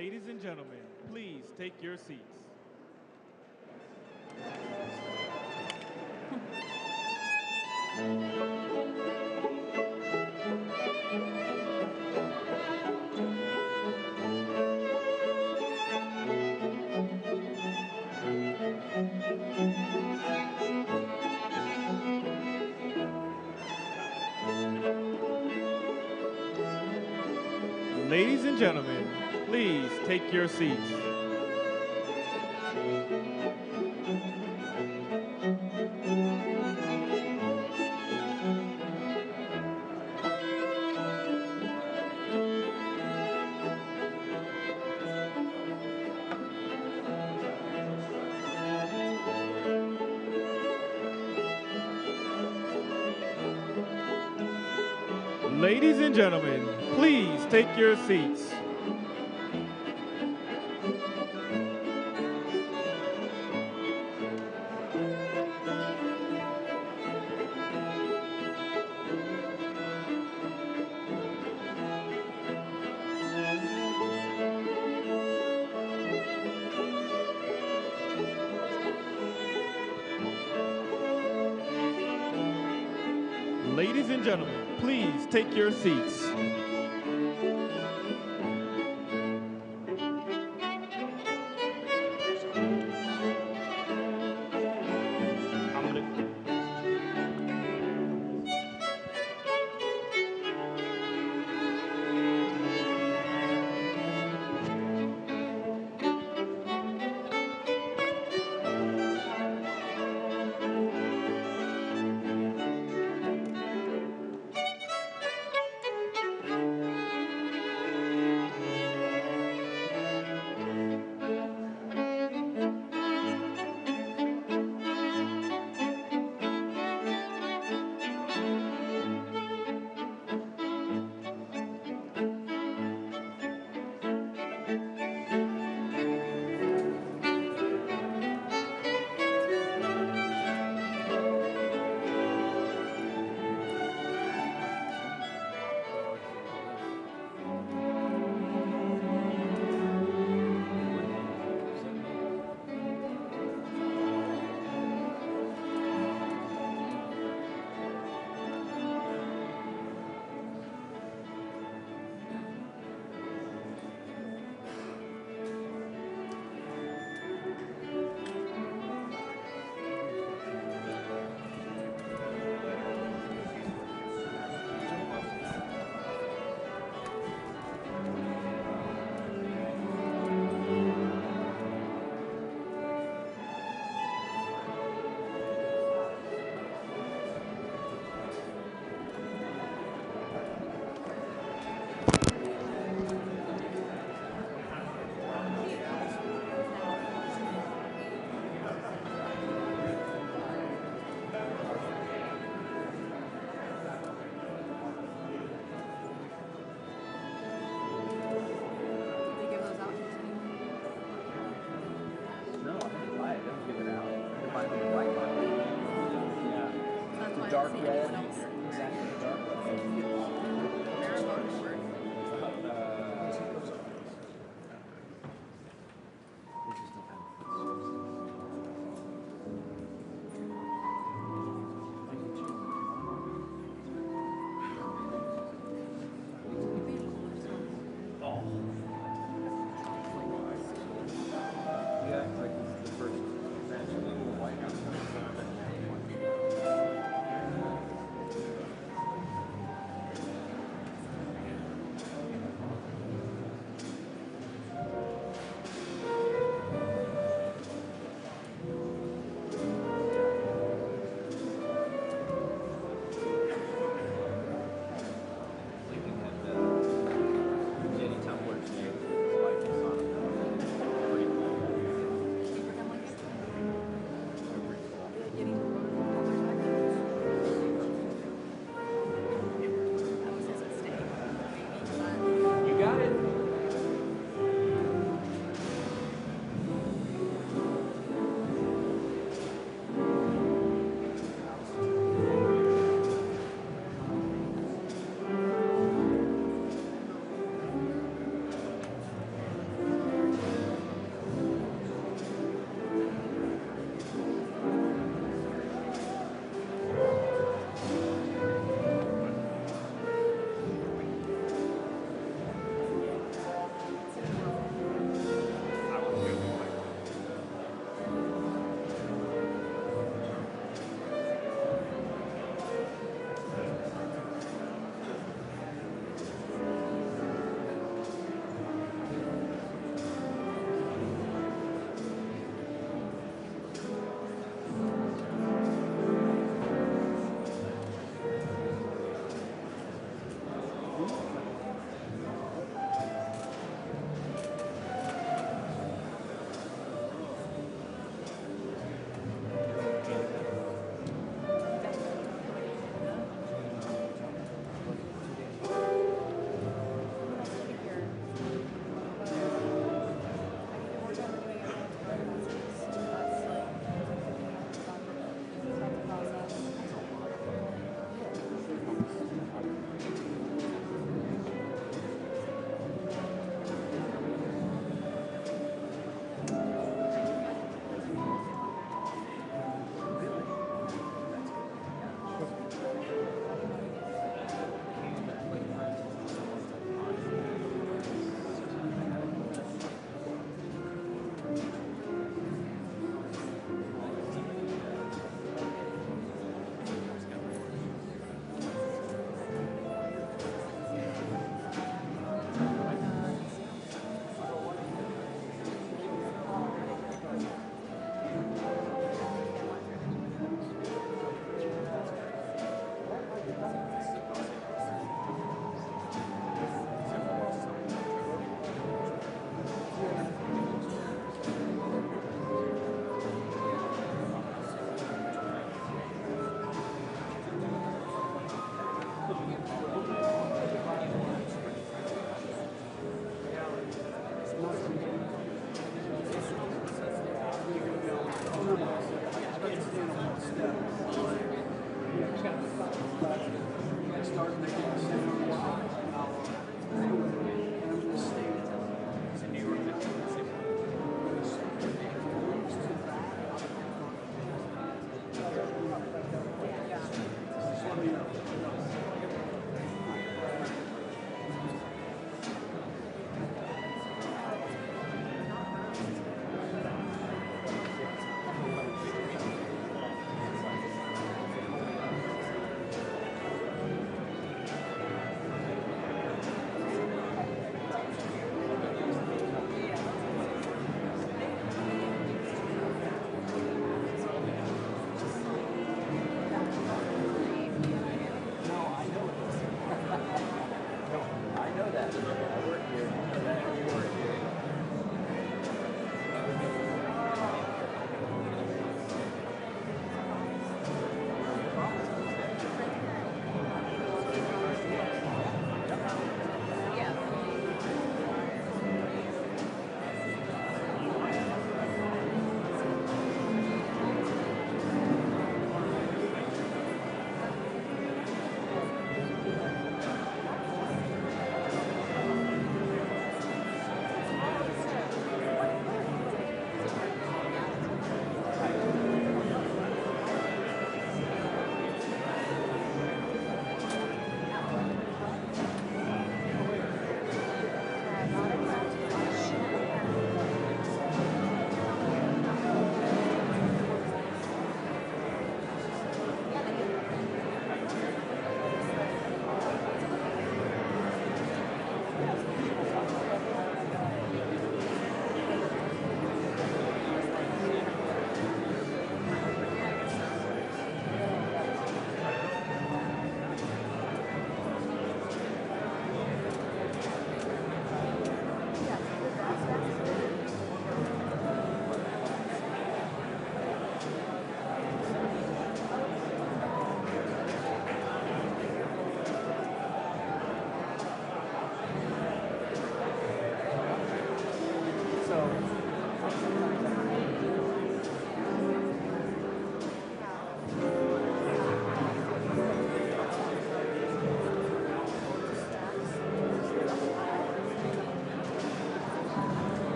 Ladies and gentlemen, please take your seats. Ladies and gentlemen, please take your seats. Ladies and gentlemen, please take your seats. Ladies and gentlemen, please take your seats.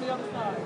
the other side.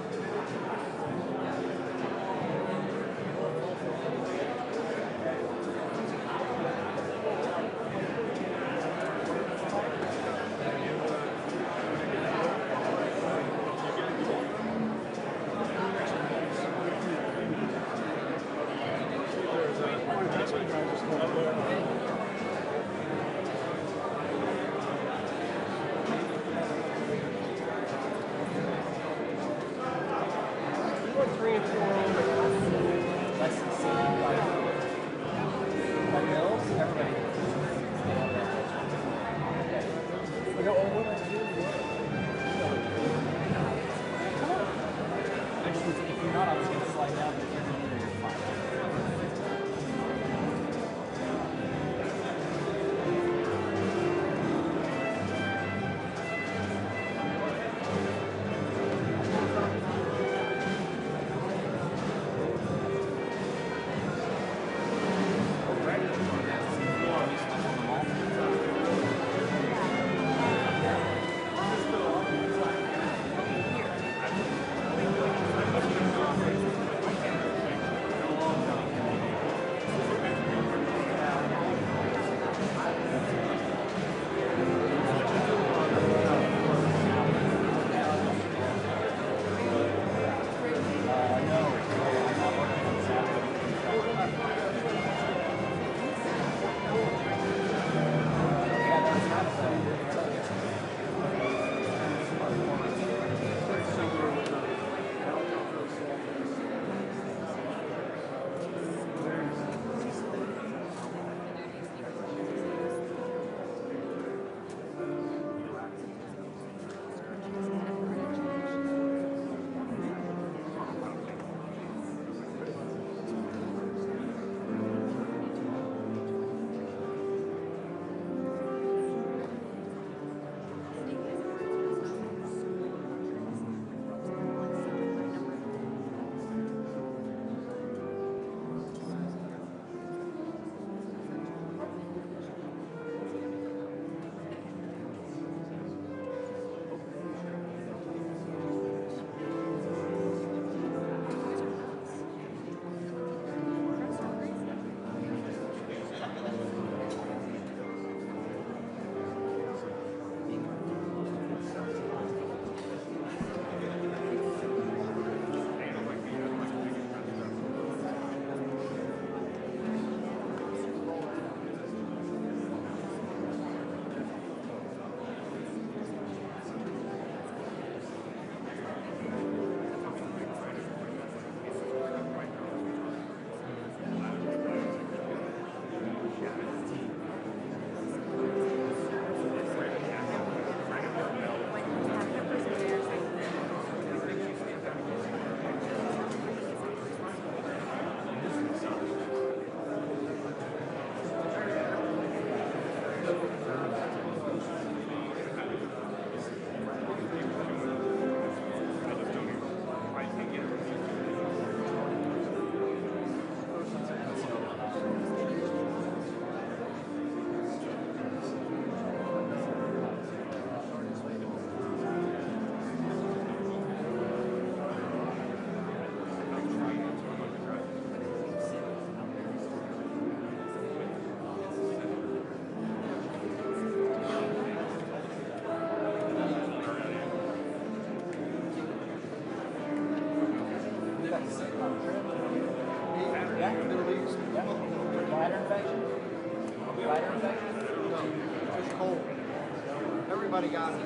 Everybody got it.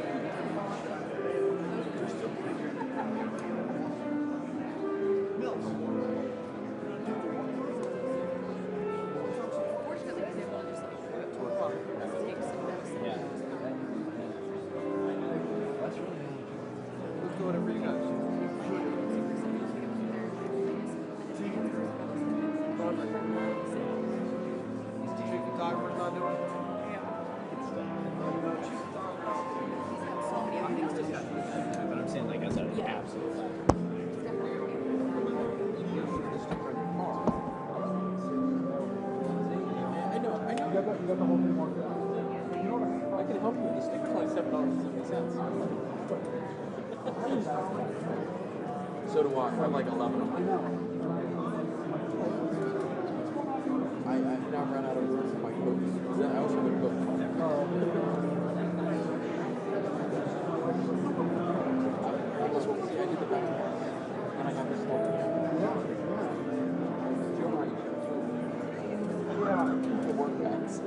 Let's do whatever you guys. Chief photographer's not doing it? But I'm saying, like, as an absolute I know. You got the whole thing marked out. You know what? I can help you with the sticker. It's only $7.70. So do I. I have like 11 of them. I've now run out of my coats. I also have a coat. I just want to see. I did the back. And I have this one. The work pants.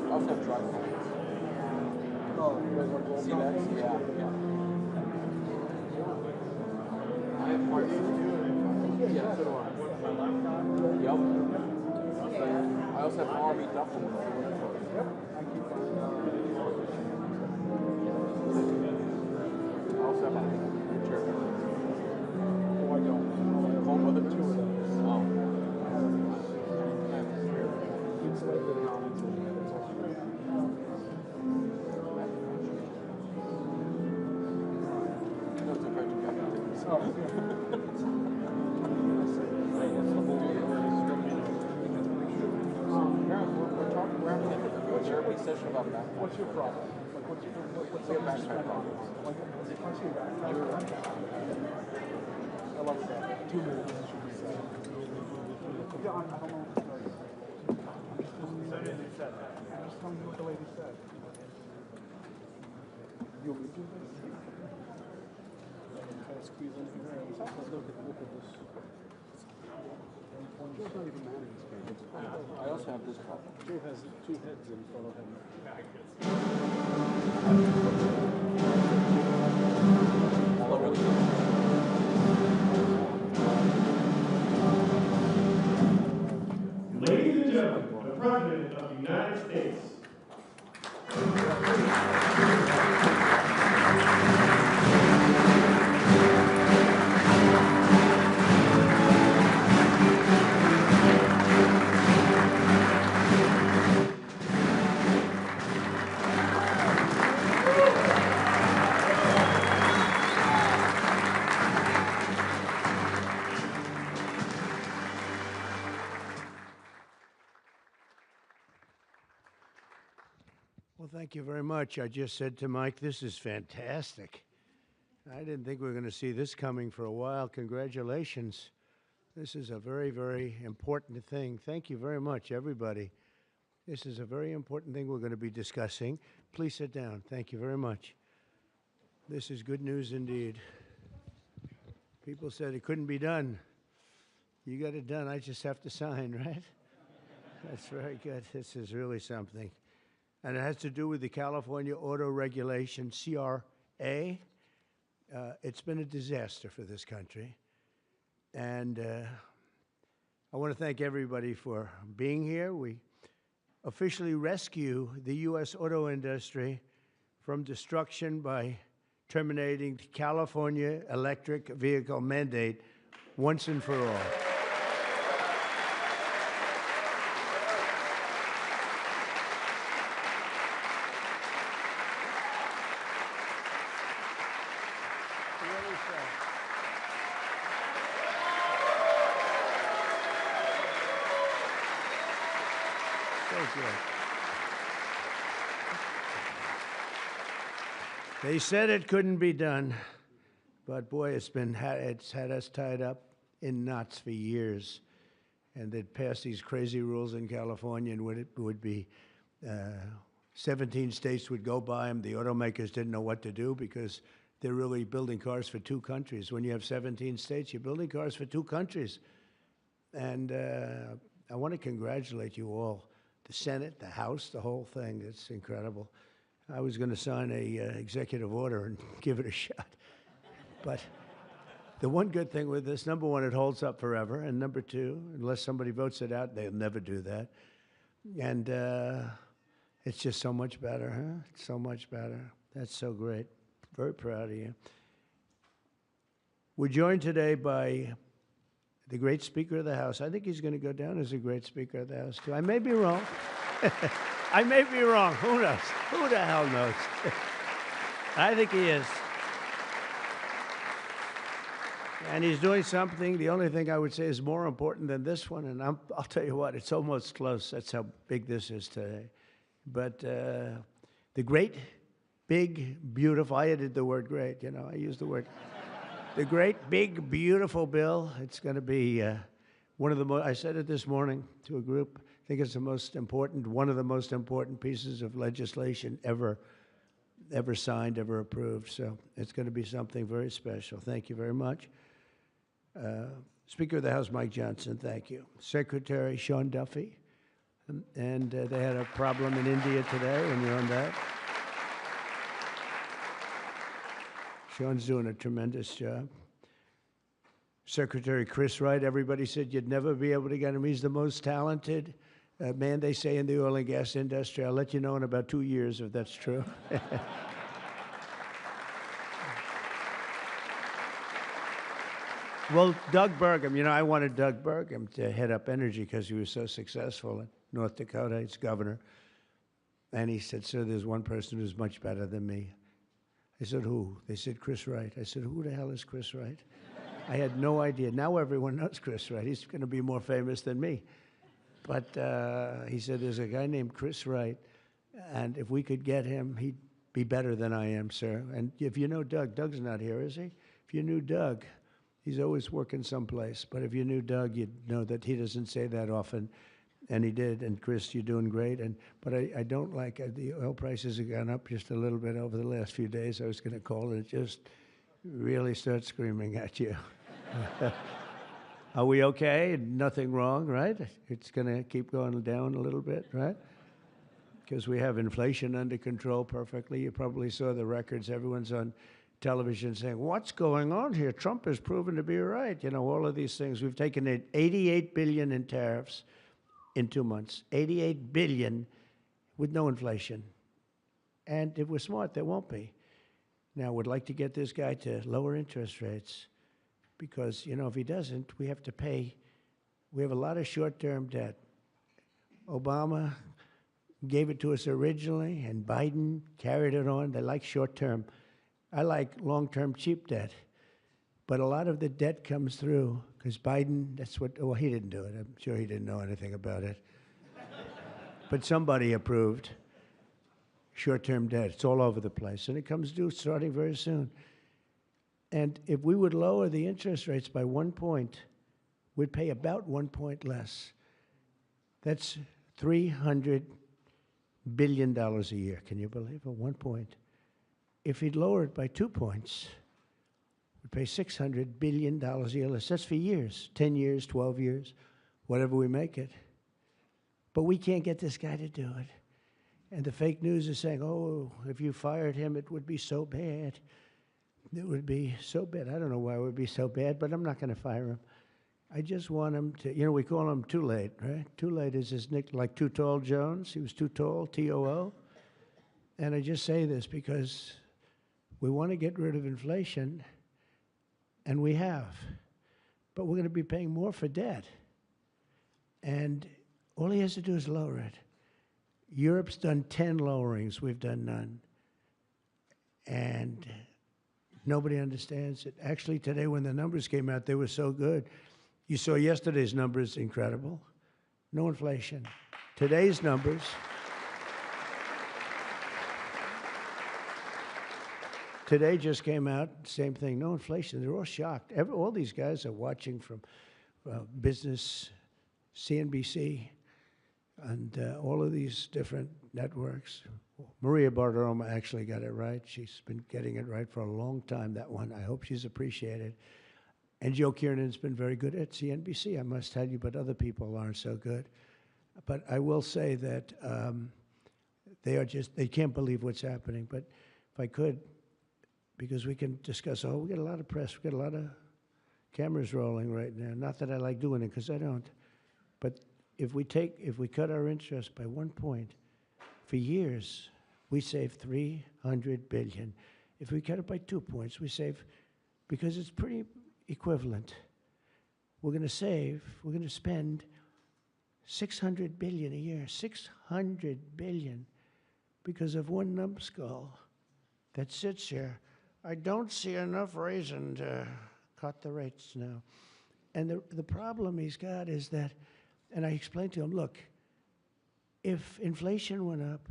I also have dry clothes. See that? Yeah. I have parts. Yeah, so do I. Yup. I also have army duffel. I also have a chair. Oh, I don't. Cold weather two of those. Oh. It's like the comments in there. That's all. No, it's a French captain. Oh, we're having a therapy session about backpack. What's your problem? Like, what's your backpack problem? What's your backpack? I love that. 2 minutes should be said. Yeah, I don't know what to tell you. I'm just telling you what the lady said. You want me to do this? Try to squeeze in here. Let's look at this. Joe's not even mad at this game. I also have this problem. Joe has 2 heads in front of him. Hello, really? Ladies and gentlemen, the President of the United States. Well, thank you very much. I just said to Mike, this is fantastic. I didn't think we were going to see this coming for a while. Congratulations. This is a very, very important thing. Thank you very much, everybody. This is a very important thing we're going to be discussing. Please sit down. Thank you very much. This is good news indeed. People said it couldn't be done. You got it done. I just have to sign, right? That's very good. This is really something. And it has to do with the California Auto Regulation, CRA. It's been a disaster for this country. And I want to thank everybody for being here. We officially rescue the U.S. auto industry from destruction by terminating the California electric vehicle mandate once and for all. They said it couldn't be done, but boy, it's had us tied up in knots for years. And they'd pass these crazy rules in California, and it would be 17 states would go by them. The automakers didn't know what to do because they're really building cars for 2 countries. When you have 17 states, you're building cars for 2 countries. And I want to congratulate you all, the Senate, the House, the whole thing. It's incredible. I was going to sign a executive order and give it a shot. But the one good thing with this, number one, it holds up forever. And number two, unless somebody votes it out, they'll never do that. And it's just so much better, huh? It's so much better. That's so great. Very proud of you. We're joined today by the great Speaker of the House. I think he's going to go down as a great Speaker of the House, too. I may be wrong. I may be wrong. Who knows? Who the hell knows? I think he is. And he's doing something, the only thing I would say is more important than this one, and I'll tell you what, it's almost close. That's how big this is today. But the great, big, beautiful, I added the word great, you know, I used the word. The great, big, beautiful bill. It's going to be one of the most, I said it this morning to a group, I think it's the most important, one of the most important pieces of legislation ever signed, ever approved. So it's going to be something very special. Thank you very much. Speaker of the House, Mike Johnson, thank you. Secretary Sean Duffy, and they had a problem in India today, and you're on that. Sean's doing a tremendous job. Secretary Chris Wright, everybody said you'd never be able to get him. He's the most talented man, they say, in the oil and gas industry. I'll let you know in about 2 years if that's true. Well, Doug Burgum, you know, I wanted Doug Burgum to head up energy because he was so successful in North Dakota. He's governor. And he said, sir, there's one person who's much better than me. I said, who? They said, Chris Wright. I said, who the hell is Chris Wright? I had no idea. Now everyone knows Chris Wright. He's going to be more famous than me. But he said, there's a guy named Chris Wright, and if we could get him, he'd be better than I am, sir. And if you know Doug, Doug's not here, is he? If you knew Doug, he's always working someplace. But if you knew Doug, you'd know that he doesn't say that often. And he did. And Chris, you're doing great. But I don't like the oil prices have gone up just a little bit over the last few days. I was going to call it. It just really starts screaming at you. Are we okay? Nothing wrong, right? It's going to keep going down a little bit, right? Because we have inflation under control perfectly. You probably saw the records. Everyone's on television saying, what's going on here? Trump has proven to be right. You know, all of these things. We've taken in $88 billion in tariffs in 2 months. $88 billion with no inflation. And if we're smart, there won't be. Now, we'd like to get this guy to lower interest rates because, you know, if he doesn't, we have to pay. We have a lot of short-term debt. Obama gave it to us originally, and Biden carried it on. They like short-term. I like long-term cheap debt. But a lot of the debt comes through because Biden, that's what, well, he didn't do it. I'm sure he didn't know anything about it. But somebody approved short-term debt. It's all over the place. And it comes due starting very soon. And if we would lower the interest rates by 1 point, we'd pay about 1 point less. That's $300 billion a year. Can you believe it? 1 point. If he'd lower it by 2 points, we'd pay $600 billion a year less. That's for years, 10 years, 12 years, whatever we make it. But we can't get this guy to do it. And the fake news is saying, oh, if you fired him, it would be so bad. It would be so bad. I don't know why it would be so bad, but I'm not going to fire him. I just want him to, you know, we call him Too Late, right? Too Late is his nick, like Too Tall Jones. He was too tall, T-O-O. And I just say this because we want to get rid of inflation, and we have. But we're going to be paying more for debt. And all he has to do is lower it. Europe's done 10 lowerings. We've done none. And nobody understands it. Actually, today when the numbers came out, they were so good. You saw yesterday's numbers, incredible. No inflation. Today's numbers. Today just came out, same thing, no inflation. They're all shocked. All these guys are watching from business, CNBC, and all of these different networks. Maria Bartiromo actually got it right. She's been getting it right for a long time, that one. I hope she's appreciated. And Joe Kiernan's been very good at CNBC, I must tell you, but other people aren't so good. But I will say that they can't believe what's happening. But if I could, because we can discuss, we get a lot of press, we get a lot of cameras rolling right now. Not that I like doing it, because I don't. But if we cut our interest by 1 point, for years, we save $300 billion. If we cut it by 2 points, we save, because it's pretty equivalent. We're going to spend $600 billion a year, $600 billion, because of one numbskull that sits here. I don't see enough reason to cut the rates now. And the problem he's got is that, and I explained to him, look, if inflation went up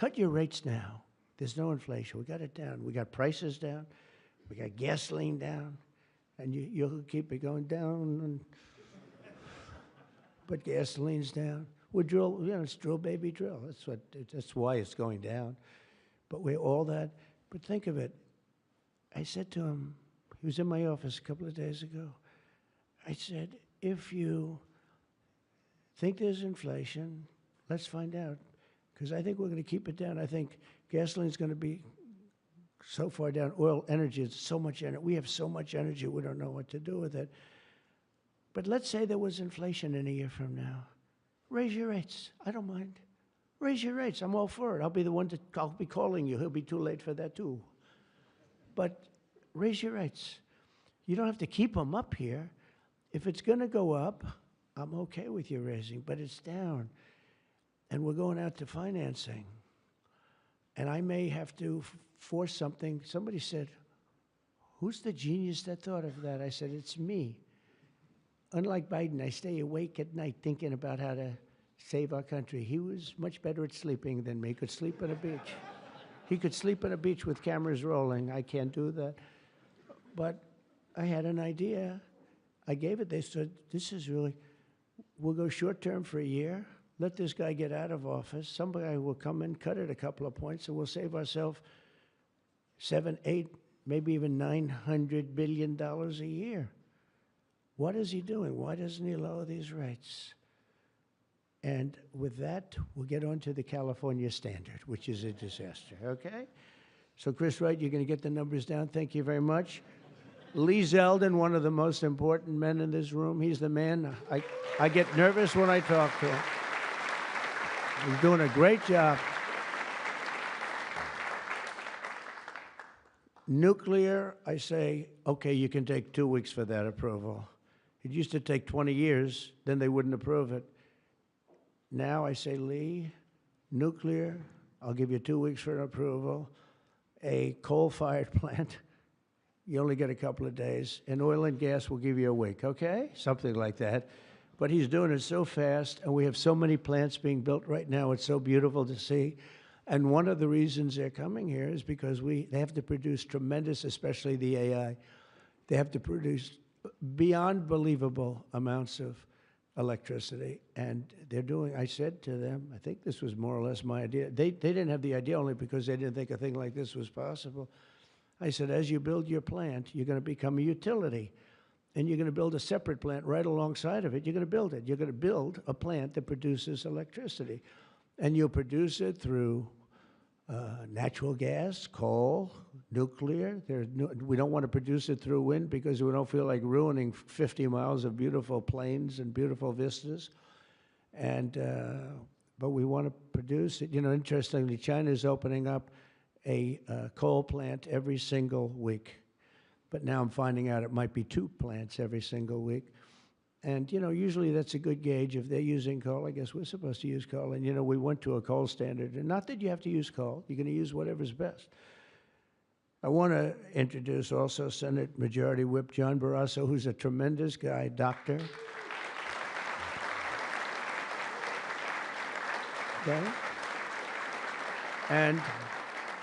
cut your rates now. There's no inflation. We got it down. We got prices down. We got gasoline down. And you'll keep it going down. And but gasoline's down. We drill, it's drill, baby, drill. That's why it's going down. But we're all that. But think of it. I said to him, he was in my office a couple of days ago. I said, if you think there's inflation, let's find out. Because I think we're going to keep it down. I think gasoline's going to be so far down. Oil, energy, it's so much energy. We have so much energy, we don't know what to do with it. But let's say there was inflation in a year from now. Raise your rates. I don't mind. Raise your rates. I'm all for it. I'll be the one I'll be calling you. He'll be too late for that too. But raise your rates. You don't have to keep them up here. If it's going to go up, I'm okay with you raising, but it's down. And we're going out to financing. And I may have to force something. Somebody said, who's the genius that thought of that? I said, it's me. Unlike Biden, I stay awake at night thinking about how to save our country. He was much better at sleeping than me. He could sleep on a beach. He could sleep on a beach with cameras rolling. I can't do that. But I had an idea. I gave it. They said, this is really, we'll go short term for a year. Let this guy get out of office. Somebody will come in, cut it a couple of points, and we'll save ourselves 7, 8, maybe even $900 billion a year. What is he doing? Why doesn't he lower these rates? And with that, we'll get on to the California standard, which is a disaster, okay? So, Chris Wright, you're going to get the numbers down. Thank you very much. Lee Zeldin, one of the most important men in this room. He's the man. I get nervous when I talk to him. He's doing a great job. Nuclear, I say, okay, you can take 2 weeks for that approval. It used to take 20 years, then they wouldn't approve it. Now I say, Lee, nuclear, I'll give you 2 weeks for an approval. A coal-fired plant, you only get a couple of days. And oil and gas will give you a week, okay? Something like that. But he's doing it so fast, and we have so many plants being built right now. It's so beautiful to see. And one of the reasons they're coming here is because they have to produce tremendous, especially the AI, they have to produce beyond believable amounts of electricity. And they're doing, I said to them, I think this was more or less my idea. They didn't have the idea only because they didn't think a thing like this was possible. I said, as you build your plant, you're going to become a utility. And you're going to build a separate plant right alongside of it. You're going to build it. You're going to build a plant that produces electricity. And you'll produce it through natural gas, coal, nuclear. We don't want to produce it through wind because we don't feel like ruining 50 miles of beautiful plains and beautiful vistas. And but we want to produce it. You know, interestingly, China is opening up a coal plant every single week. But now I'm finding out it might be 2 plants every single week. And, you know, usually that's a good gauge. If they're using coal, I guess we're supposed to use coal. And, you know, we went to a coal standard. And not that you have to use coal. You're going to use whatever's best. I want to introduce also Senate Majority Whip John Barrasso, who's a tremendous guy, doctor. Okay? And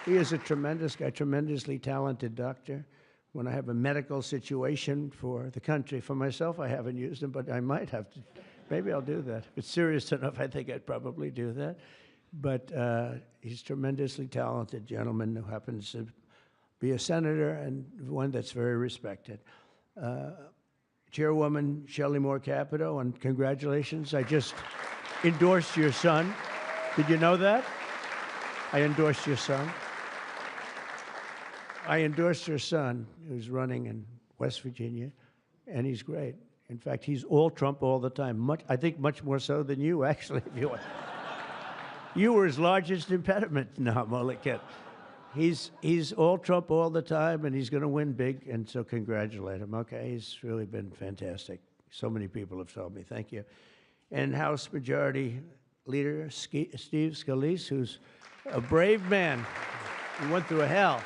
he is a tremendous guy, tremendously talented doctor. When I have a medical situation for the country, for myself, I haven't used him, but I might have to. Maybe I'll do that. If it's serious enough, I think I'd probably do that. But he's a tremendously talented gentleman who happens to be a senator and one that's very respected. Chairwoman Shelley Moore Capito, and congratulations. I just endorsed your son. Did you know that? I endorsed your son. I endorsed your son, who's running in West Virginia, and he's great. In fact, he's all Trump all the time. I think much more so than you, actually. If you want. You were his largest impediment. No, I'm only kidding. He's all Trump all the time, and he's going to win big, and so congratulate him. Okay, he's really been fantastic. So many people have told me. Thank you. And House Majority Leader Steve Scalise, who's a brave man. He went through hell.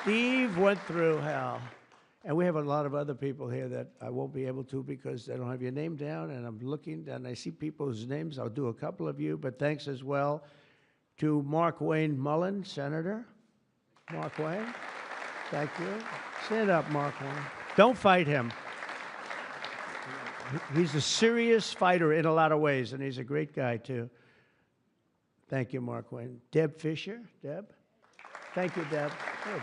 Steve went through hell. And we have a lot of other people here that I won't be able to because they don't have your name down, and I'm looking and I see people's names. I'll do a couple of you, but thanks as well to Mark Wayne Mullen, Senator. Mark Wayne, thank you. Stand up, Mark Wayne. Don't fight him. He's a serious fighter in a lot of ways, and he's a great guy, too. Thank you, Mark Wayne. Deb Fisher. Deb? Thank you, Deb. Good.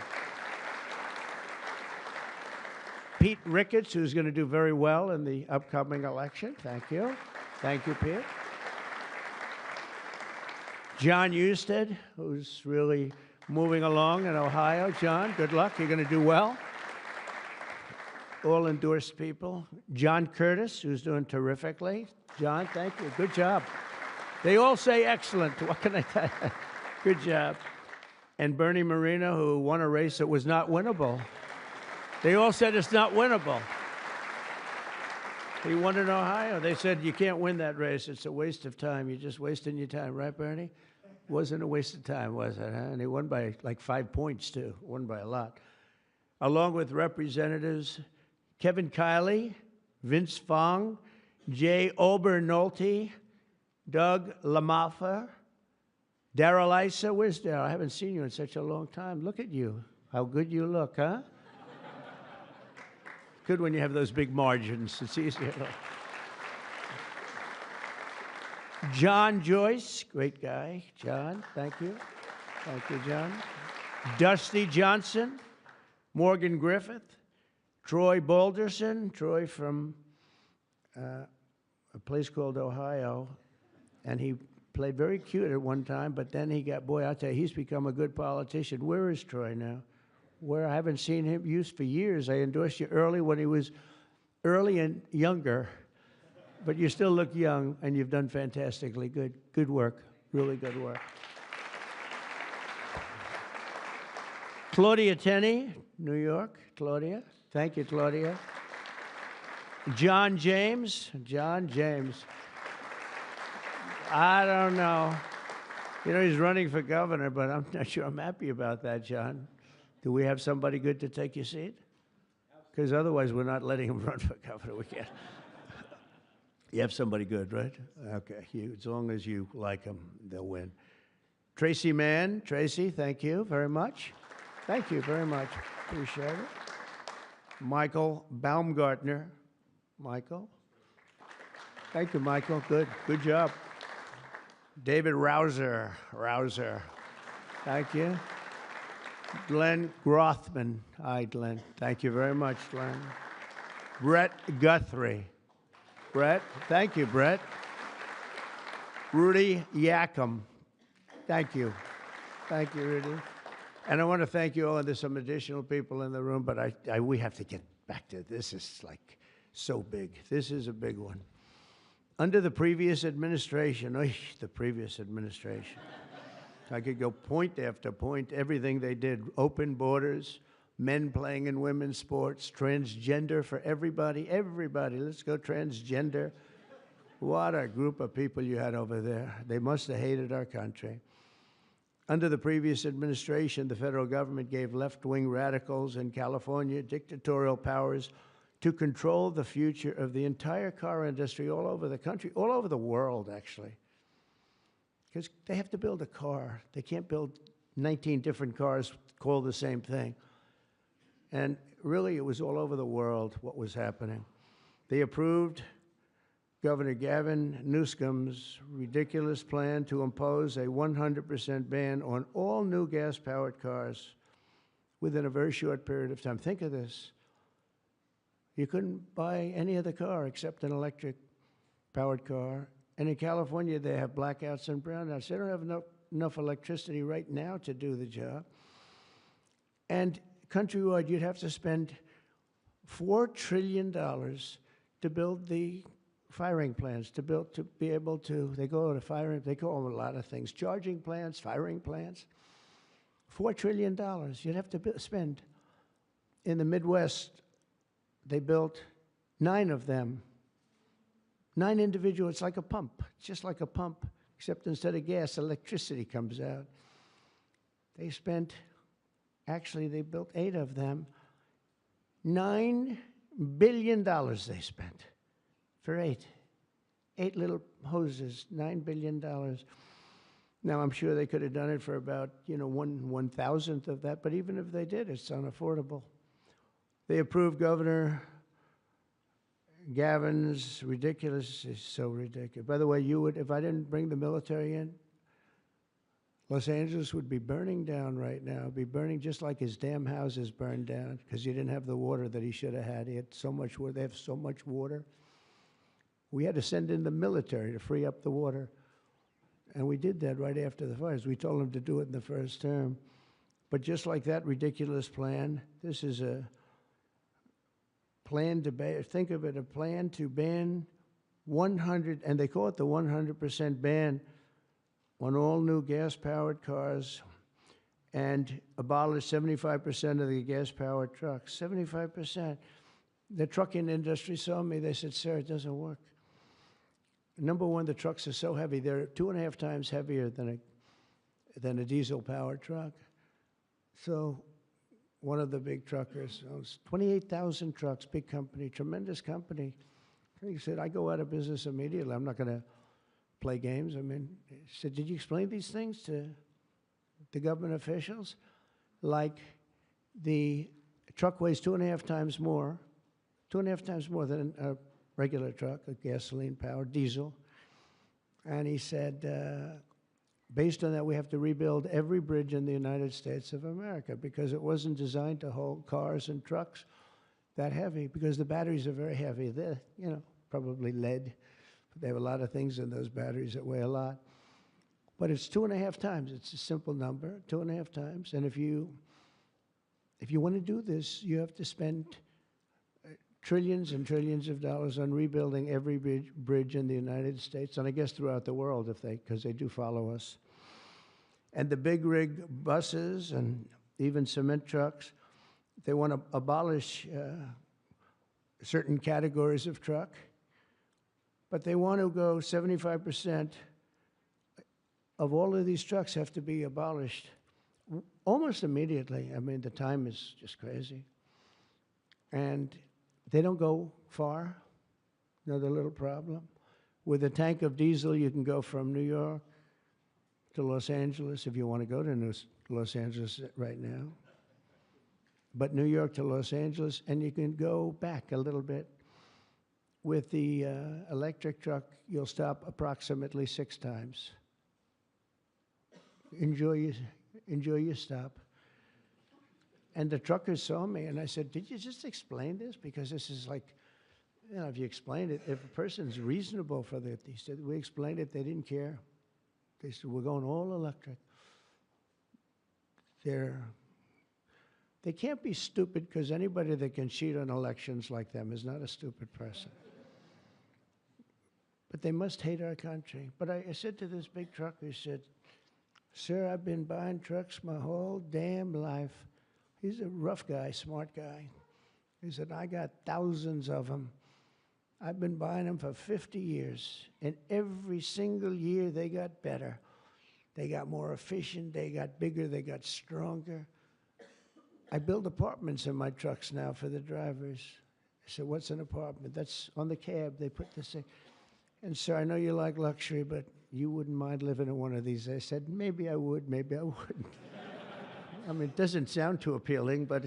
Pete Ricketts, who's going to do very well in the upcoming election. Thank you. Thank you, Pete. John Husted, who's really moving along in Ohio. John, good luck. You're going to do well. All endorsed people. John Curtis, who's doing terrifically. John, thank you. Good job. They all say excellent. What can I tell you? Good job. And Bernie Moreno, who won a race that was not winnable. They all said it's not winnable. He won in Ohio. They said, you can't win that race. It's a waste of time. You're just wasting your time. Right, Bernie? Wasn't a waste of time, was it? Huh? And he won by like 5 points, too. Won by a lot. Along with Representatives Kevin Kiley, Vince Fong, Jay Obernolte, Doug Lamaffer, Darrell Issa. Where's Darrell? I haven't seen you in such a long time. Look at you. How good you look, huh? Good when you have those big margins. It's easier. John Joyce, great guy. John, thank you. Thank you, John. Dusty Johnson, Morgan Griffith, Troy Balderson, Troy from a place called Ohio, and he played very cute at one time, but then he got, boy, I'll tell you, he's become a good politician. Where is Troy now? Where I haven't seen him used for years. I endorsed you early when he was early and younger, but you still look young, and you've done fantastically good. Good work, really good work. Claudia Tenney, New York. Claudia, thank you, Claudia. John James, John James. I don't know. You know, he's running for governor, but I'm not sure I'm happy about that, John. Do we have somebody good to take your seat? Because otherwise we're not letting him run for governor. We can't. You have somebody good, right? Okay. As long as you like them, they'll win. Tracy Mann. Tracy, thank you very much. Thank you very much. Appreciate it. Michael Baumgartner. Michael. Thank you, Michael. Good. Good job. David Rouser. Rouser. Thank you. Glenn Grothman. Hi, Glenn. Thank you very much, Glenn. Brett Guthrie. Brett. Thank you, Brett. Rudy Yackham. Thank you. Thank you, Rudy. And I want to thank you all. And there's some additional people in the room, but we have to get back to this. Is like so big. This is a big one. Under the previous administration, the previous administration, I could go point after point, everything they did, open borders, men playing in women's sports, transgender for everybody, let's go transgender. What a group of people you had over there. They must have hated our country. Under the previous administration, the federal government gave left-wing radicals in California dictatorial powers to control the future of the entire car industry all over the country, all over the world, actually. Because they have to build a car. They can't build 19 different cars called the same thing. And really, it was all over the world what was happening. They approved Governor Gavin Newsom's ridiculous plan to impose a 100% ban on all new gas-powered cars within a very short period of time. Think of this. You couldn't buy any other car except an electric-powered car. And in California, they have blackouts and brownouts. They don't have enough electricity right now to do the job. And countrywide, you'd have to spend $4 trillion to build the firing plants, to be able to, they call them a lot of things, charging plants, firing plants. $4 trillion you'd have to spend. In the Midwest, they built 9 of them. 9 individual, it's like a pump, just like a pump, except instead of gas, electricity comes out. They built 8 of them. $9 billion they spent for eight little hoses, $9 billion. Now, I'm sure they could have done it for about, 1/1000th of that, but even if they did, it's unaffordable. They approved Governor Gavin's ridiculous, it's so ridiculous. By the way, if I didn't bring the military in, Los Angeles would be burning down right now. It'd be burning just like his damn houses burned down because he didn't have the water that he should have had. He had so much water. They have so much water. We had to send in the military to free up the water. And we did that right after the fires. We told them to do it in the first term. But just like that ridiculous plan, this is a plan to ban, think of it, a plan to ban 100, and they call it the 100% ban on all new gas-powered cars and abolish 75% of the gas-powered trucks. 75%. The trucking industry saw me. They said, sir, it doesn't work. Number one, the trucks are so heavy. They're 2.5 times heavier than a diesel-powered truck. So one of the big truckers owns 28,000 trucks, big company, tremendous company. He said, I go out of business immediately. I'm not going to play games. I mean, he said, did you explain these things to the government officials? Like the truck weighs 2.5 times more than a regular truck, a gasoline-powered diesel. And he said, based on that, we have to rebuild every bridge in the United States of America because it wasn't designed to hold cars and trucks that heavy because the batteries are very heavy. They're, probably lead. But they have a lot of things in those batteries that weigh a lot. But it's 2.5 times. It's a simple number, 2.5 times. And if you want to do this, you have to spend trillions and trillions of dollars on rebuilding every bridge in the United States, and I guess throughout the world, because they do follow us. And the big rig buses and even cement trucks, they want to abolish certain categories of truck, but they want to go 75% of all of these trucks have to be abolished almost immediately. I mean, the time is just crazy. And they don't go far. Another little problem. With a tank of diesel, you can go from New York to Los Angeles if you want to go to Los Angeles right now. But New York to Los Angeles, and you can go back a little bit. With the electric truck, you'll stop approximately 6 times. Enjoy your stop. And the truckers saw me, and I said, did you just explain this? Because this is like, if you explain it, if a person's reasonable for that, he said, we explained it, they didn't care. They said, we're going all electric. They can't be stupid because anybody that can cheat on elections like them is not a stupid person. But they must hate our country. But I said to this big trucker, he said, sir, I've been buying trucks my whole damn life. He's a rough guy, smart guy. He said, I got thousands of them. I've been buying them for 50 years, and every single year they got better. They got more efficient, they got bigger, they got stronger. I build apartments in my trucks now for the drivers. I said, what's an apartment? That's on the cab, they put this in. And sir, I know you like luxury, but you wouldn't mind living in one of these. I said, maybe I would, maybe I wouldn't. I mean, it doesn't sound too appealing, but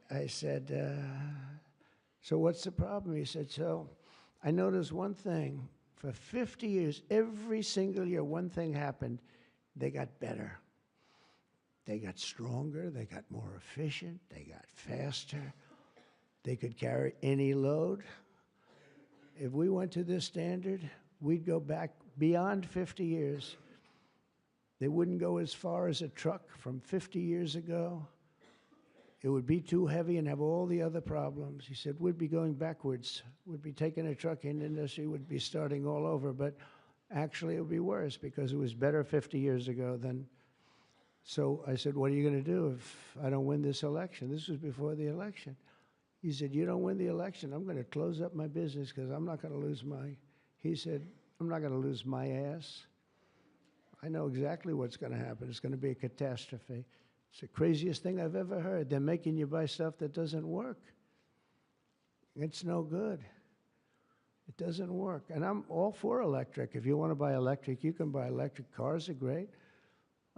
I said, so what's the problem? He said, so I noticed one thing. For 50 years, every single year, one thing happened. They got better. They got stronger. They got more efficient. They got faster. They could carry any load. If we went to this standard, we'd go back beyond 50 years. They wouldn't go as far as a truck from 50 years ago. It would be too heavy and have all the other problems. He said, we'd be going backwards. We'd be taking a trucking industry, would be starting all over, but actually it would be worse because it was better 50 years ago than. So I said, what are you going to do if I don't win this election? This was before the election. He said, you don't win the election, I'm going to close up my business because I'm not going to lose he said, I'm not going to lose my ass. I know exactly what's going to happen. It's going to be a catastrophe. It's the craziest thing I've ever heard. They're making you buy stuff that doesn't work. It's no good. It doesn't work. And I'm all for electric. If you want to buy electric, you can buy electric. Cars are great.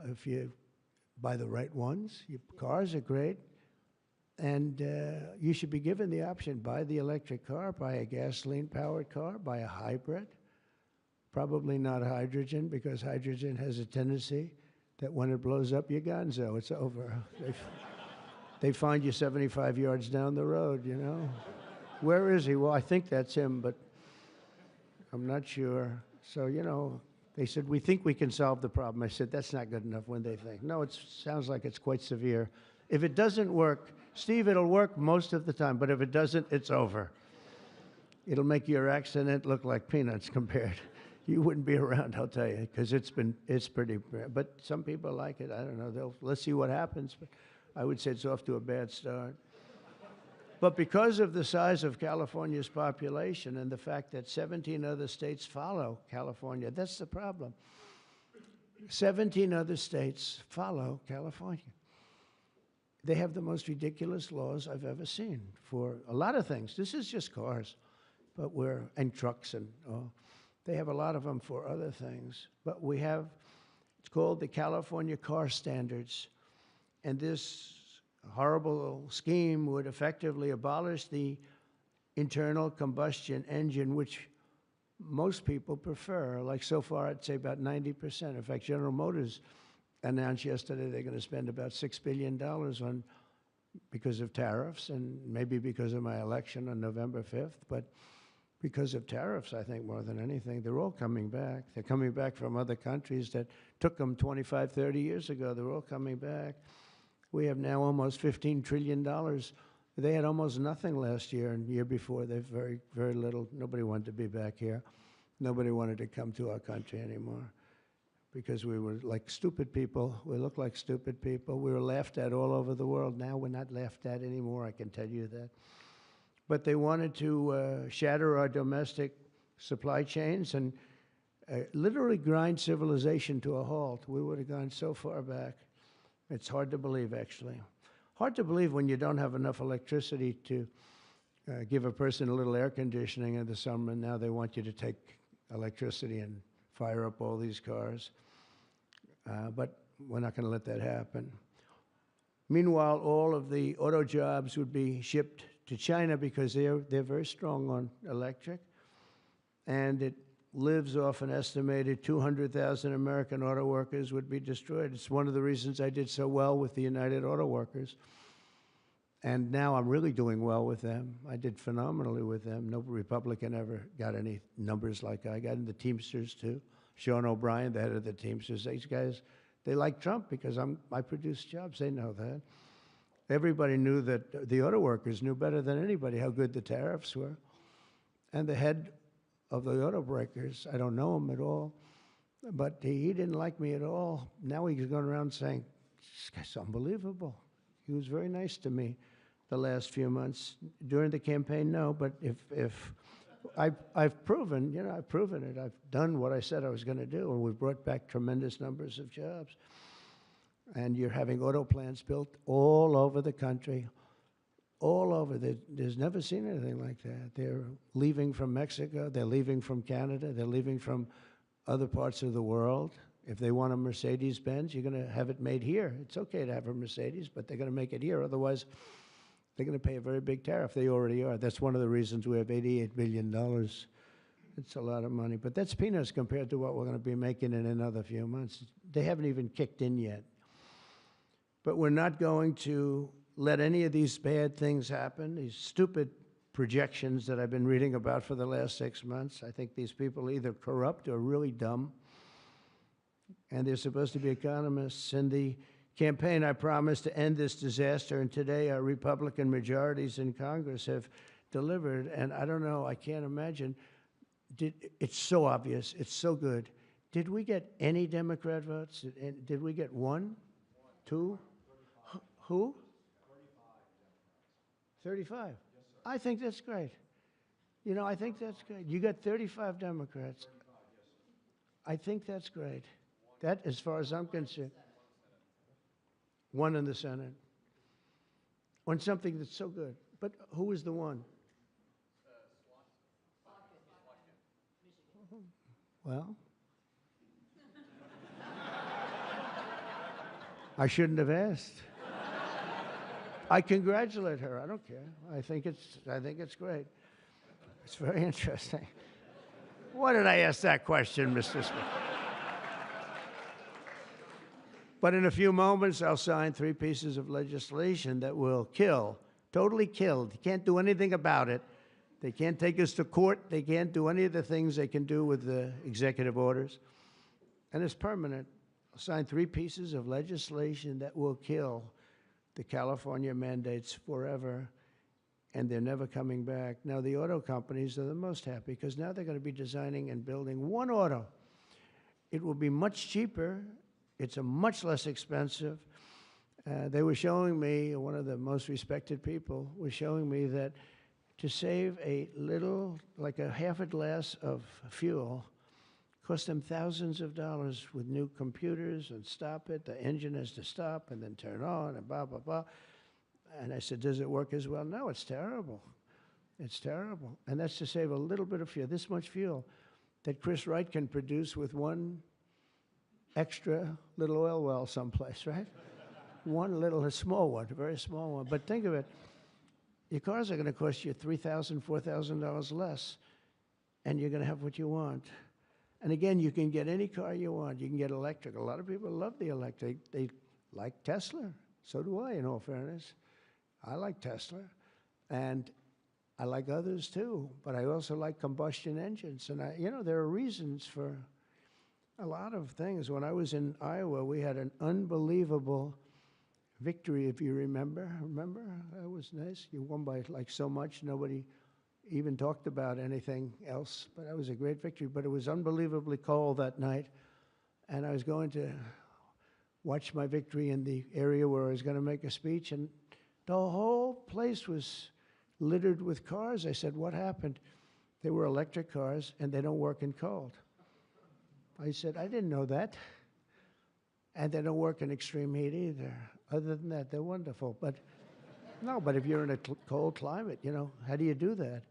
If you buy the right ones, cars are great. And you should be given the option, buy the electric car, buy a gasoline-powered car, buy a hybrid. Probably not hydrogen, because hydrogen has a tendency that when it blows up, you're gonzo. It's over. They find you 75 yards down the road, you know. Where is he? Well, I think that's him, but I'm not sure. So, you know, they said, we think we can solve the problem. I said, that's not good enough when they think. No, it sounds like it's quite severe. If it doesn't work, Steve, it'll work most of the time, but if it doesn't, it's over. It'll make your accident look like peanuts compared. You wouldn't be around, I'll tell you, because it's pretty bad. But some people like it. I don't know. Let's see what happens. But I would say it's off to a bad start. But because of the size of California's population and the fact that 17 other states follow California, that's the problem. 17 other states follow California. They have the most ridiculous laws I've ever seen for a lot of things. This is just cars, but and trucks and all. They have a lot of them for other things. But we have, it's called the California Car Standards. And this horrible scheme would effectively abolish the internal combustion engine, which most people prefer. Like so far, I'd say about 90%. In fact, General Motors announced yesterday they're going to spend about $6 billion on, because of tariffs, and maybe because of my election on November 5th, but because of tariffs, I think, more than anything. They're all coming back. They're coming back from other countries that took them 25, 30 years ago. They're all coming back. We have now almost $15 trillion. They had almost nothing last year, and the year before, they've very, very little. Nobody wanted to be back here. Nobody wanted to come to our country anymore because we were like stupid people. We looked like stupid people. We were laughed at all over the world. Now we're not laughed at anymore, I can tell you that. But they wanted to shatter our domestic supply chains and literally grind civilization to a halt. We would have gone so far back. It's hard to believe, actually. Hard to believe when you don't have enough electricity to give a person a little air conditioning in the summer, and now they want you to take electricity and fire up all these cars. But we're not going to let that happen. Meanwhile, all of the auto jobs would be shipped to China because they're very strong on electric, and it lives off an estimated 200,000 American auto workers would be destroyed. It's one of the reasons I did so well with the United Auto Workers. And now I'm really doing well with them. I did phenomenally with them. No Republican ever got any numbers like I got. And the Teamsters, too. Sean O'Brien, the head of the Teamsters. These guys, they like Trump because I produce jobs. They know that. Everybody knew that the auto workers knew better than anybody how good the tariffs were. And the head of the auto breakers, I don't know him at all, but he didn't like me at all. Now he's going around saying, this guy's unbelievable. He was very nice to me the last few months. During the campaign, no, but if I've proven, I've proven it. I've done what I said I was going to do, and we've brought back tremendous numbers of jobs. And you're having auto plants built all over the country, all over. There's never seen anything like that. They're leaving from Mexico. They're leaving from Canada. They're leaving from other parts of the world. If they want a Mercedes-Benz, you're going to have it made here. It's okay to have a Mercedes, but they're going to make it here. Otherwise, they're going to pay a very big tariff. They already are. That's one of the reasons we have $88 billion. It's a lot of money. But that's peanuts compared to what we're going to be making in another few months. They haven't even kicked in yet. But we're not going to let any of these bad things happen, these stupid projections that I've been reading about for the last 6 months. I think these people are either corrupt or really dumb. And they're supposed to be economists. In the campaign, I promised to end this disaster, and today our Republican majorities in Congress have delivered. And I don't know, I can't imagine. It's so obvious. It's so good. Did we get any Democrat votes? Did we get one? Two? Who? 35. I think that's great. I think that's great. You got 35 Democrats. I think that's great. That, as far as I'm concerned. one in the Senate, on something that's so good. But who is the one? Well, I shouldn't have asked. I congratulate her. I don't care. I think it's great. It's very interesting. Why did I ask that question, Mr. Speaker? But in a few moments, I'll sign 3 pieces of legislation that will kill, totally kill. You can't do anything about it. They can't take us to court. They can't do any of the things they can do with the executive orders. And it's permanent. I'll sign 3 pieces of legislation that will kill the California mandates forever, and they're never coming back. Now, the auto companies are the most happy because now they're going to be designing and building one auto. It will be much cheaper. It's a much less expensive. They were showing me, one of the most respected people was showing me that to save a little, like a half a glass of fuel, cost them thousands of dollars with new computers and stop it. The engine has to stop and then turn on and blah, blah, blah. And I said, does it work as well? No, it's terrible. It's terrible. And that's to save a little bit of fuel, this much fuel that Chris Wright can produce with one extra little oil well someplace, right? One little, a small one, a very small one. But think of it. Your cars are going to cost you $3,000, $4,000 less, and you're going to have what you want. And again, you can get any car you want. You can get electric. A lot of people love the electric. They like Tesla. So do I, in all fairness. I like Tesla. And I like others too. But I also like combustion engines. And there are reasons for a lot of things. When I was in Iowa, we had an unbelievable victory, if you remember. Remember? That was nice. You won by like so much. Nobody even talked about anything else, but that was a great victory. But it was unbelievably cold that night, and I was going to watch my victory in the area where I was going to make a speech, and the whole place was littered with cars. I said, what happened? They were electric cars, and they don't work in cold. I said, I didn't know that. And they don't work in extreme heat either. Other than that, they're wonderful. But no, but if you're in a cold climate, how do you do that?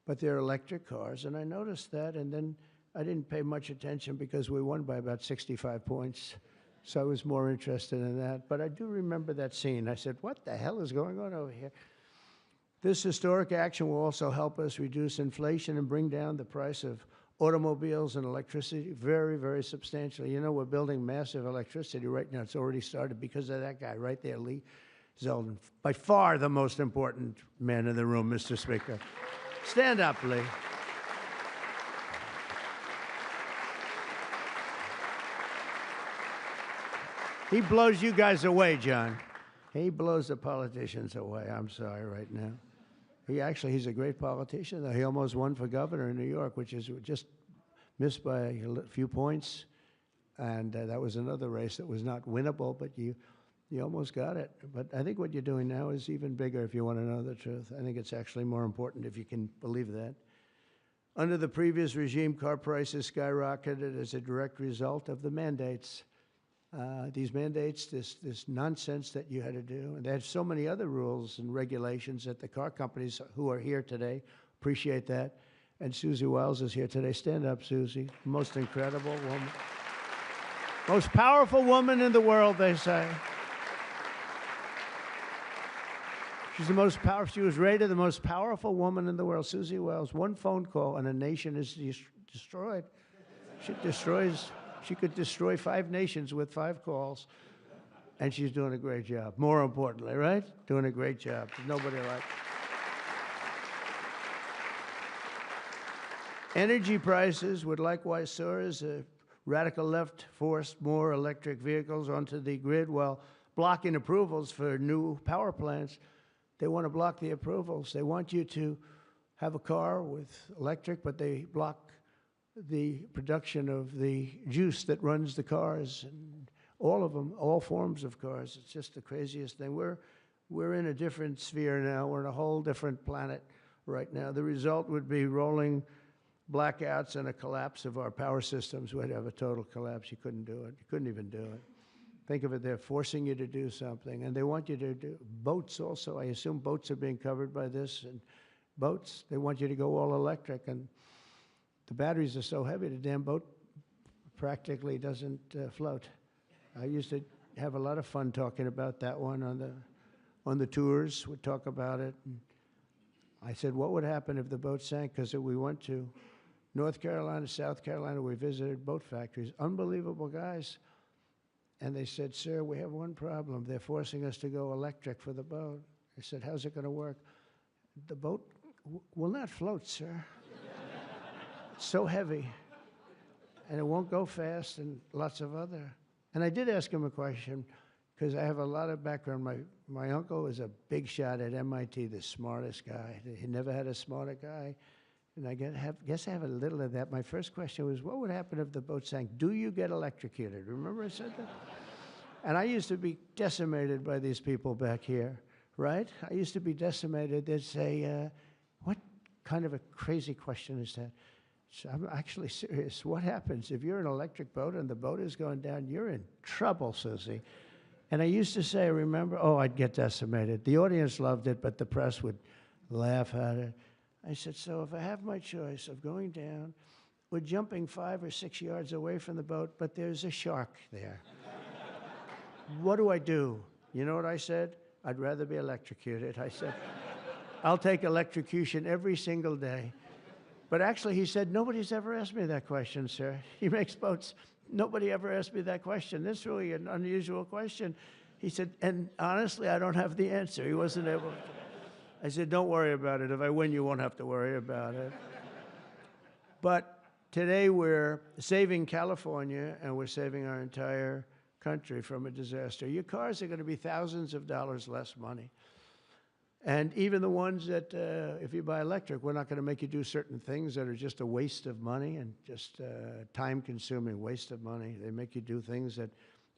But they're electric cars, and I noticed that, and then I didn't pay much attention because we won by about 65 points, so I was more interested in that. But I do remember that scene. I said, what the hell is going on over here? This historic action will also help us reduce inflation and bring down the price of automobiles and electricity very, very substantially. We're building massive electricity right now. It's already started because of that guy right there, Lee Zeldin. By far the most important man in the room, Mr. Speaker. Stand up, Lee. He blows you guys away, John. He blows the politicians away. I'm sorry right now. He's a great politician, though. He almost won for governor in New York, which is just missed by a few points. And that was another race that was not winnable, but you almost got it. But I think what you're doing now is even bigger if you want to know the truth. I think it's actually more important if you can believe that. Under the previous regime, car prices skyrocketed as a direct result of the mandates. These mandates, this nonsense that you had to do. And they had so many other rules and regulations that the car companies who are here today appreciate that. And Susie Wiles is here today. Stand up, Susie. Most incredible woman. Most powerful woman in the world, they say. She's the most powerful. She was rated the most powerful woman in the world. Susie Wiles. One phone call and a nation is destroyed. She could destroy 5 nations with 5 calls, and she's doing a great job. More importantly, right? Doing a great job. Nobody like. Energy prices would likewise soar as a radical left forced more electric vehicles onto the grid while blocking approvals for new power plants. They want to block the approvals. They want you to have a car with electric, but they block the production of the juice that runs the cars, and all of them, all forms of cars. It's just the craziest thing. We're in a different sphere now. We're in a whole different planet right now. The result would be rolling blackouts and a collapse of our power systems. We'd have a total collapse. You couldn't do it. You couldn't even do it. Think of it, they're forcing you to do something, and they want you to do boats also. I assume boats are being covered by this, and boats, they want you to go all electric, and the batteries are so heavy, the damn boat practically doesn't float. I used to have a lot of fun talking about that one on the tours. We'd talk about it. And I said, what would happen if the boat sank? Because we went to North Carolina, South Carolina. We visited boat factories. Unbelievable guys. And they said, sir, we have one problem. They're forcing us to go electric for the boat. I said, how's it going to work? The boat will not float, sir. It's so heavy. And it won't go fast, and lots of other. And I did ask him a question, because I have a lot of background. My uncle was a big shot at MIT, the smartest guy. He never had a smarter guy. And I guess I have a little of that. My first question was, what would happen if the boat sank? Do you get electrocuted? Remember I said that? And I used to be decimated by these people back here, right? I used to be decimated. They'd say, what kind of a crazy question is that? So I'm actually serious. What happens if you're in an electric boat and the boat is going down? You're in trouble, Susie. And I used to say, remember, oh, I'd get decimated. The audience loved it, but the press would laugh at it. I said, so if I have my choice of going down or jumping 5 or 6 yards away from the boat, but there's a shark there, what do I do? You know what I said? I'd rather be electrocuted. I said, I'll take electrocution every single day. But actually, he said, nobody's ever asked me that question, sir. He makes boats. Nobody ever asked me that question. This is really an unusual question. He said, and honestly, I don't have the answer. He wasn't able to. I said, don't worry about it. If I win, you won't have to worry about it. But today we're saving California, and we're saving our entire country from a disaster. Your cars are going to be thousands of dollars less money. And even the ones that, if you buy electric, we're not going to make you do certain things that are just a waste of money and just time-consuming waste of money. They make you do things that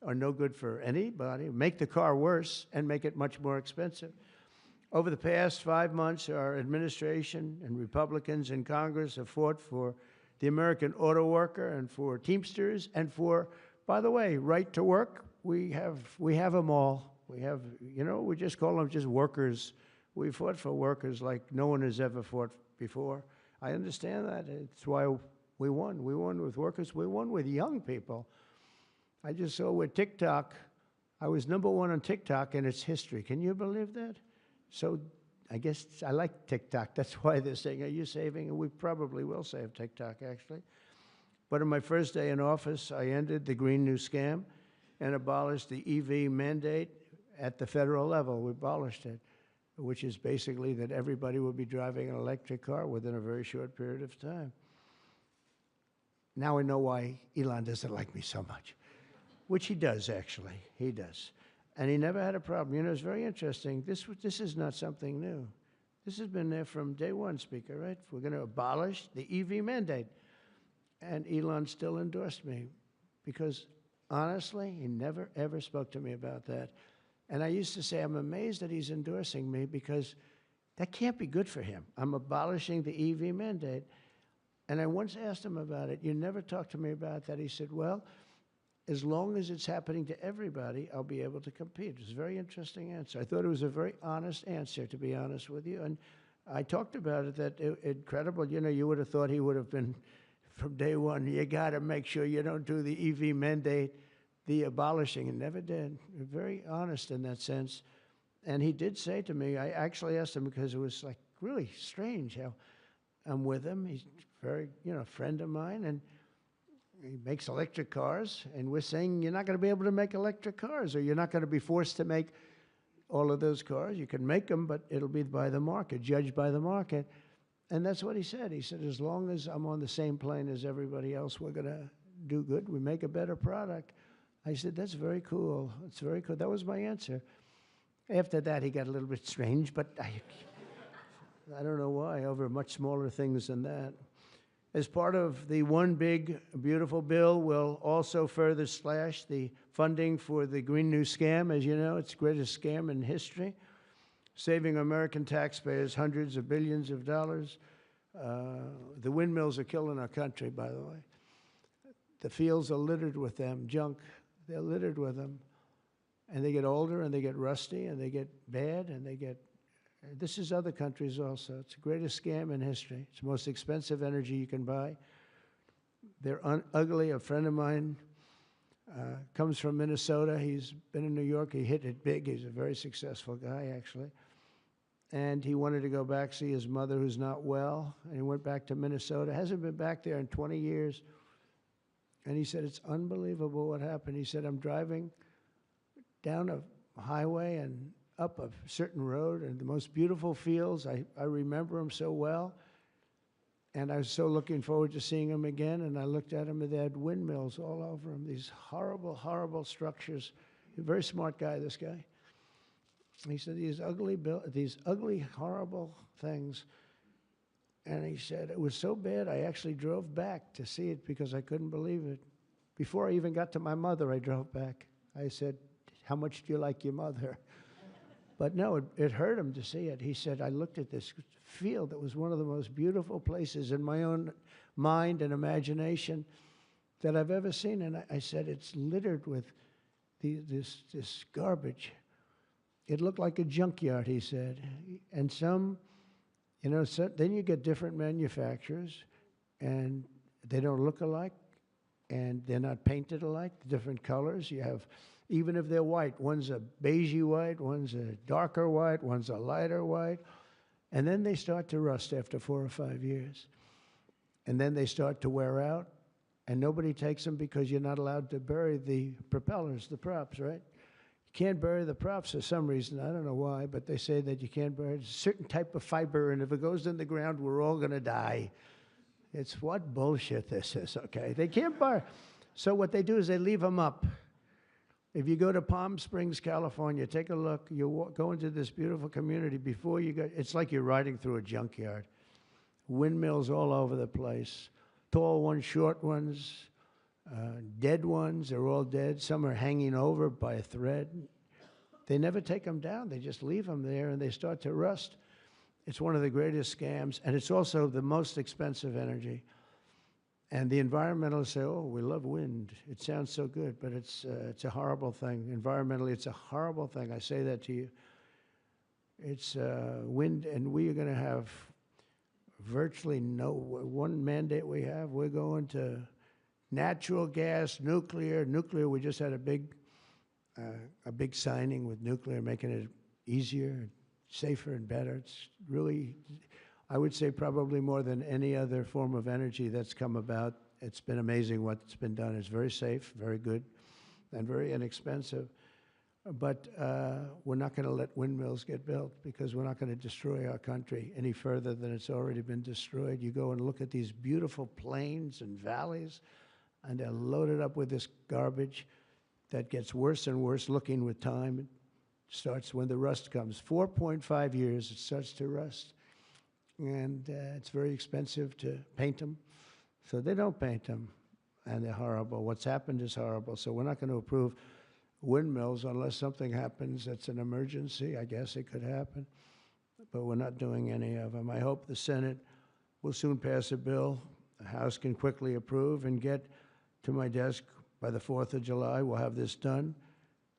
are no good for anybody, make the car worse, and make it much more expensive. Over the past 5 months, our administration and Republicans in Congress have fought for the American auto worker and for Teamsters and for, by the way, right to work. We have them all. We have, you know, we just call them just workers. We fought for workers like no one has ever fought before. I understand that. It's why we won. We won with workers. We won with young people. I just saw with TikTok, I was #1 on TikTok in its history. Can you believe that? So I guess I like TikTok. That's why they're saying, are you saving? And we probably will save TikTok, actually. But on my first day in office, I ended the Green New Scam and abolished the EV mandate at the federal level. We abolished it, which is basically that everybody will be driving an electric car within a very short period of time. Now I know why Elon doesn't like me so much, which he does, actually. He does. And he never had a problem. You know, it's very interesting. This is not something new. This has been there from day one, Speaker, right? We're going to abolish the EV mandate. And Elon still endorsed me because, honestly, he never, ever spoke to me about that. And I used to say, I'm amazed that he's endorsing me because that can't be good for him. I'm abolishing the EV mandate. And I once asked him about it. You never talked to me about that. He said, well, as long as it's happening to everybody, I'll be able to compete. It was a very interesting answer. I thought it was a very honest answer, to be honest with you. And I talked about it, that incredible. You know, you would have thought he would have been, from day one, you got to make sure you don't do the EV mandate, the abolishing, and never did. Very honest in that sense. And he did say to me, I actually asked him because it was like really strange how I'm with him. He's very, you know, a friend of mine, and he makes electric cars, and we're saying you're not going to be able to make electric cars, or you're not going to be forced to make all of those cars. You can make them, but it'll be by the market, judged by the market. And that's what he said. He said, as long as I'm on the same plane as everybody else, we're going to do good. We make a better product. I said, that's very cool. It's very cool. That was my answer. After that, he got a little bit strange, but I don't know why, over much smaller things than that. As part of the One Big Beautiful Bill, we'll also further slash the funding for the Green New Scam. As you know, it's the greatest scam in history, saving American taxpayers hundreds of billions of dollars. The windmills are killing our country, by the way. The fields are littered with them, junk. They're littered with them. and they get older, and they get rusty, and they get bad, and they get. This is other countries also. It's the greatest scam in history. It's the most expensive energy you can buy. They're ugly. A friend of mine comes from Minnesota. He's been in New York. He hit it big. He's a very successful guy, actually. And he wanted to go back, see his mother who's not well, and he went back to Minnesota. Hasn't been back there in 20 years. And he said, it's unbelievable what happened. He said, I'm driving down a highway and up a certain road and the most beautiful fields. I remember them so well. And I was so looking forward to seeing them again. And I looked at them, and they had windmills all over them, these horrible, horrible structures. A very smart guy, this guy. He said, these ugly, horrible things. And he said, it was so bad, I actually drove back to see it because I couldn't believe it. Before I even got to my mother, I drove back. I said, how much do you like your mother? But no, it hurt him to see it. He said, I looked at this field that was one of the most beautiful places in my own mind and imagination that I've ever seen. And I said, it's littered with this garbage. It looked like a junkyard, he said. And some, then you get different manufacturers, and they don't look alike, and they're not painted alike, different colors. You have, even if they're white, one's a beigey white, one's a darker white, one's a lighter white. And then they start to rust after 4 or 5 years. And then they start to wear out, and nobody takes them because you're not allowed to bury the propellers, the props, right? You can't bury the props for some reason. I don't know why, but they say that you can't bury a certain type of fiber, and if it goes in the ground, we're all going to die. It's what bullshit this is, okay? They can't bury. So what they do is they leave them up. If you go to Palm Springs, California, take a look. You go into this beautiful community. Before you go, it's like you're riding through a junkyard. Windmills all over the place. Tall ones, short ones, dead ones. They're all dead. Some are hanging over by a thread. They never take them down. They just leave them there, and they start to rust. It's one of the greatest scams, and it's also the most expensive energy. And the environmentalists say, oh, we love wind. It sounds so good, but it's a horrible thing. Environmentally, it's a horrible thing. I say that to you. It's wind, and we are going to have virtually one mandate we have. We're going to natural gas, nuclear. Nuclear, we just had a big signing with nuclear, making it easier, safer, and better. It's really, I would say, probably more than any other form of energy that's come about. It's been amazing what's been done. It's very safe, very good, and very inexpensive. But we're not going to let windmills get built because we're not going to destroy our country any further than it's already been destroyed. You go and look at these beautiful plains and valleys, and they're loaded up with this garbage that gets worse and worse looking with time. It starts when the rust comes. 4.5 years, it starts to rust. And it's very expensive to paint them. So they don't paint them, and they're horrible. What's happened is horrible. So we're not going to approve windmills unless something happens that's an emergency. I guess it could happen. But we're not doing any of them. I hope the Senate will soon pass a bill the House can quickly approve and get to my desk by the 4th of July. We'll have this done.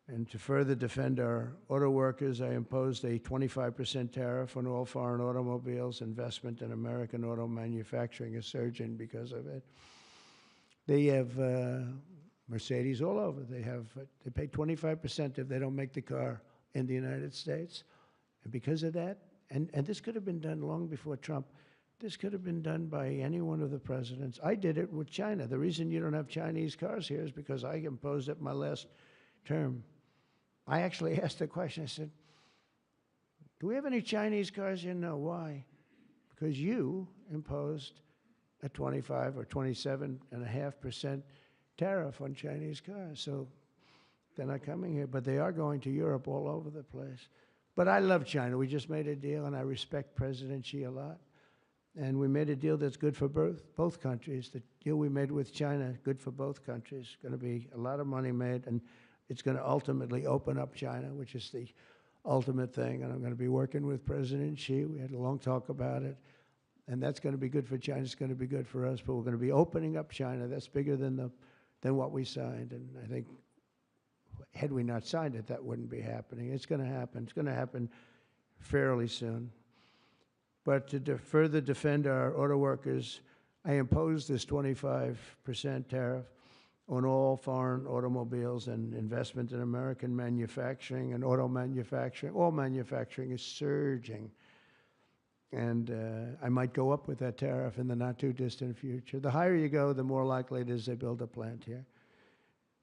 And to further defend our auto workers, I imposed a 25% tariff on all foreign automobiles. Investment in American auto manufacturing is surging because of it. They have Mercedes all over. They pay 25% if they don't make the car in the United States. And because of that, and this could have been done long before Trump. This could have been done by any one of the presidents. I did it with China. The reason you don't have Chinese cars here is because I imposed it my last term. I actually asked the question. I said, do we have any Chinese cars here? No. Why? Because you imposed a 25 or 27.5% tariff on Chinese cars. So they're not coming here, but they are going to Europe all over the place. But I love China. We just made a deal, and I respect President Xi a lot. And we made a deal that's good for both countries. The deal we made with China, good for both countries. Going to be a lot of money made, and it's going to ultimately open up China, which is the ultimate thing. And I'm going to be working with President Xi. We had a long talk about it. And that's going to be good for China. It's going to be good for us. But we're going to be opening up China. That's bigger than what we signed. And I think had we not signed it, that wouldn't be happening. It's going to happen. It's going to happen fairly soon. But to further defend our auto workers, I imposed this 25% tariff on all foreign automobiles and investment in American manufacturing and auto manufacturing. All manufacturing is surging. And I might go up with that tariff in the not-too-distant future. The higher you go, the more likely it is they build a plant here.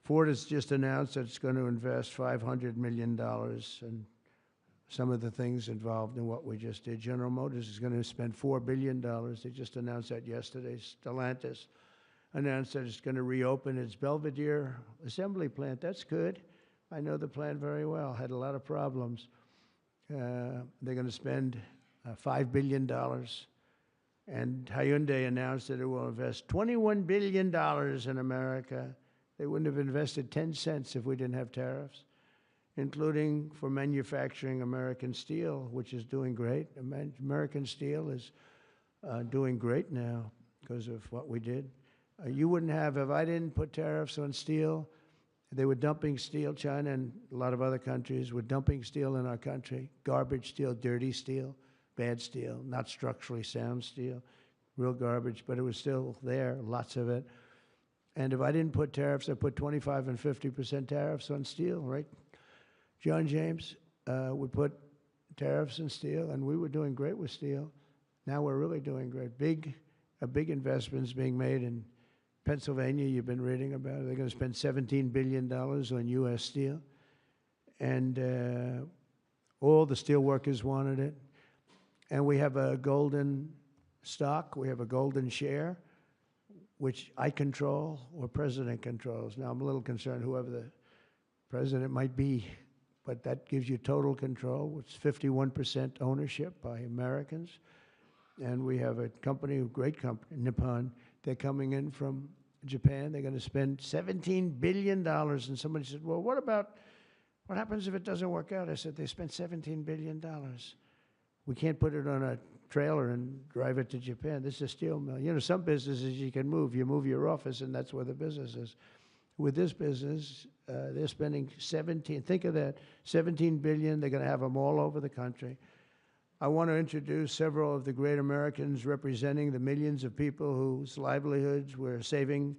Ford has just announced that it's going to invest $500 million in some of the things involved in what we just did. General Motors is going to spend $4 billion. They just announced that yesterday. Stellantis announced that it's going to reopen its Belvidere assembly plant. That's good. I know the plant very well. Had a lot of problems. They're going to spend $5 billion. And Hyundai announced that it will invest $21 billion in America. They wouldn't have invested 10 cents if we didn't have tariffs, including for manufacturing American steel, which is doing great. American steel is doing great now because of what we did. You wouldn't have, if I didn't put tariffs on steel, they were dumping steel. China and a lot of other countries were dumping steel in our country. Garbage steel, dirty steel, bad steel, not structurally sound steel, real garbage, but it was still there, lots of it. And if I didn't put tariffs, I put 25 and 50% tariffs on steel, right? John James would put tariffs on steel, and we were doing great with steel. Now we're really doing great. A big investment is being made in Pennsylvania. You've been reading about it. They're going to spend $17 billion on U.S. steel. And all the steel workers wanted it. And we have a golden stock. We have a golden share, which I control or President controls. Now, I'm a little concerned whoever the president might be, but that gives you total control. It's 51% ownership by Americans. And we have a company, a great company, Nippon. They're coming in from Japan. They're going to spend $17 billion. And somebody said, well, what happens if it doesn't work out? I said, they spent $17 billion. We can't put it on a trailer and drive it to Japan. This is a steel mill. You know, some businesses you can move. You move your office, and that's where the business is. With this business, they're spending 17, think of that, 17 billion. They're going to have them all over the country. I want to introduce several of the great Americans representing the millions of people whose livelihoods we're saving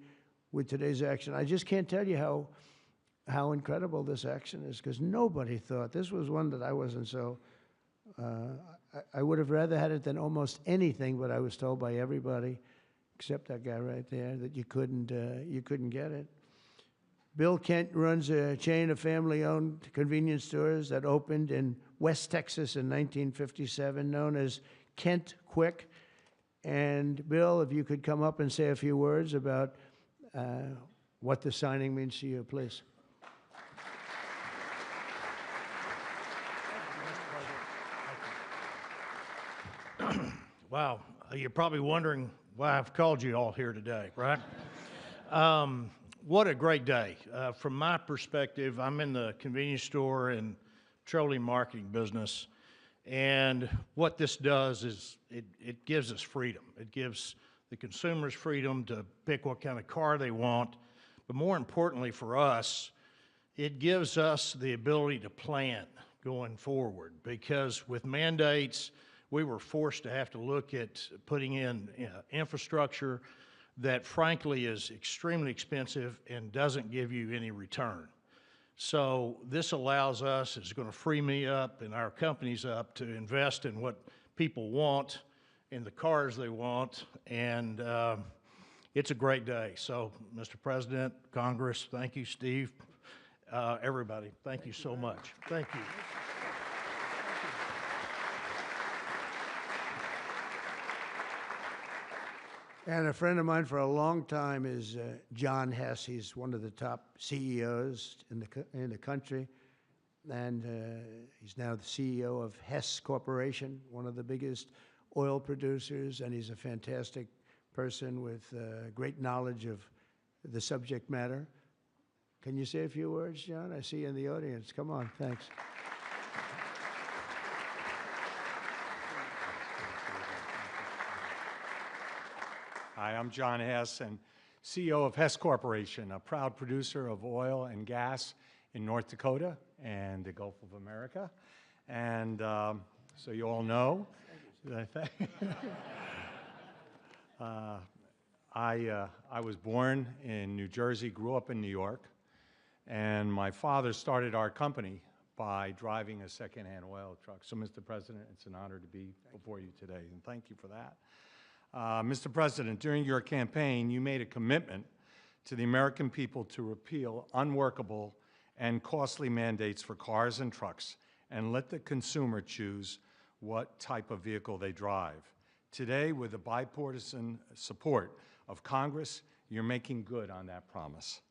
with today's action. I just can't tell you how incredible this action is, because nobody thought. This was one that I wasn't so, I would have rather had it than almost anything, but I was told by everybody, except that guy right there, that you couldn't get it. Bill Kent runs a chain of family-owned convenience stores that opened in West Texas in 1957, known as Kent Quick. And Bill, if you could come up and say a few words about what the signing means to you, please. Wow, you're probably wondering why I've called you all here today, right? What a great day. From my perspective, I'm in the convenience store and petroleum marketing business, and what this does is it gives us freedom. It gives the consumers freedom to pick what kind of car they want, but more importantly for us, it gives us the ability to plan going forward, because with mandates, we were forced to have to look at putting in infrastructure that frankly is extremely expensive and doesn't give you any return. So this allows us, it's going to free me up and our companies up to invest in what people want, in the cars they want, and it's a great day. So, Mr. President, Congress, thank you, Steve, everybody, thank you so much. Thank you. And a friend of mine for a long time is John Hess. He's one of the top CEOs in the country, and he's now the CEO of Hess Corporation, one of the biggest oil producers, and he's a fantastic person with great knowledge of the subject matter. Can you say a few words, John? I see you in the audience. Come on, thanks. Hi, I'm John Hess, and CEO of Hess Corporation, a proud producer of oil and gas in North Dakota and the Gulf of America. And so you all know. I was born in New Jersey, grew up in New York, and my father started our company by driving a secondhand oil truck. So, Mr. President, it's an honor to be before you today, and thank you for that. Mr. President, during your campaign, you made a commitment to the American people to repeal unworkable and costly mandates for cars and trucks and let the consumer choose what type of vehicle they drive. Today, with the bipartisan support of Congress, you're making good on that promise.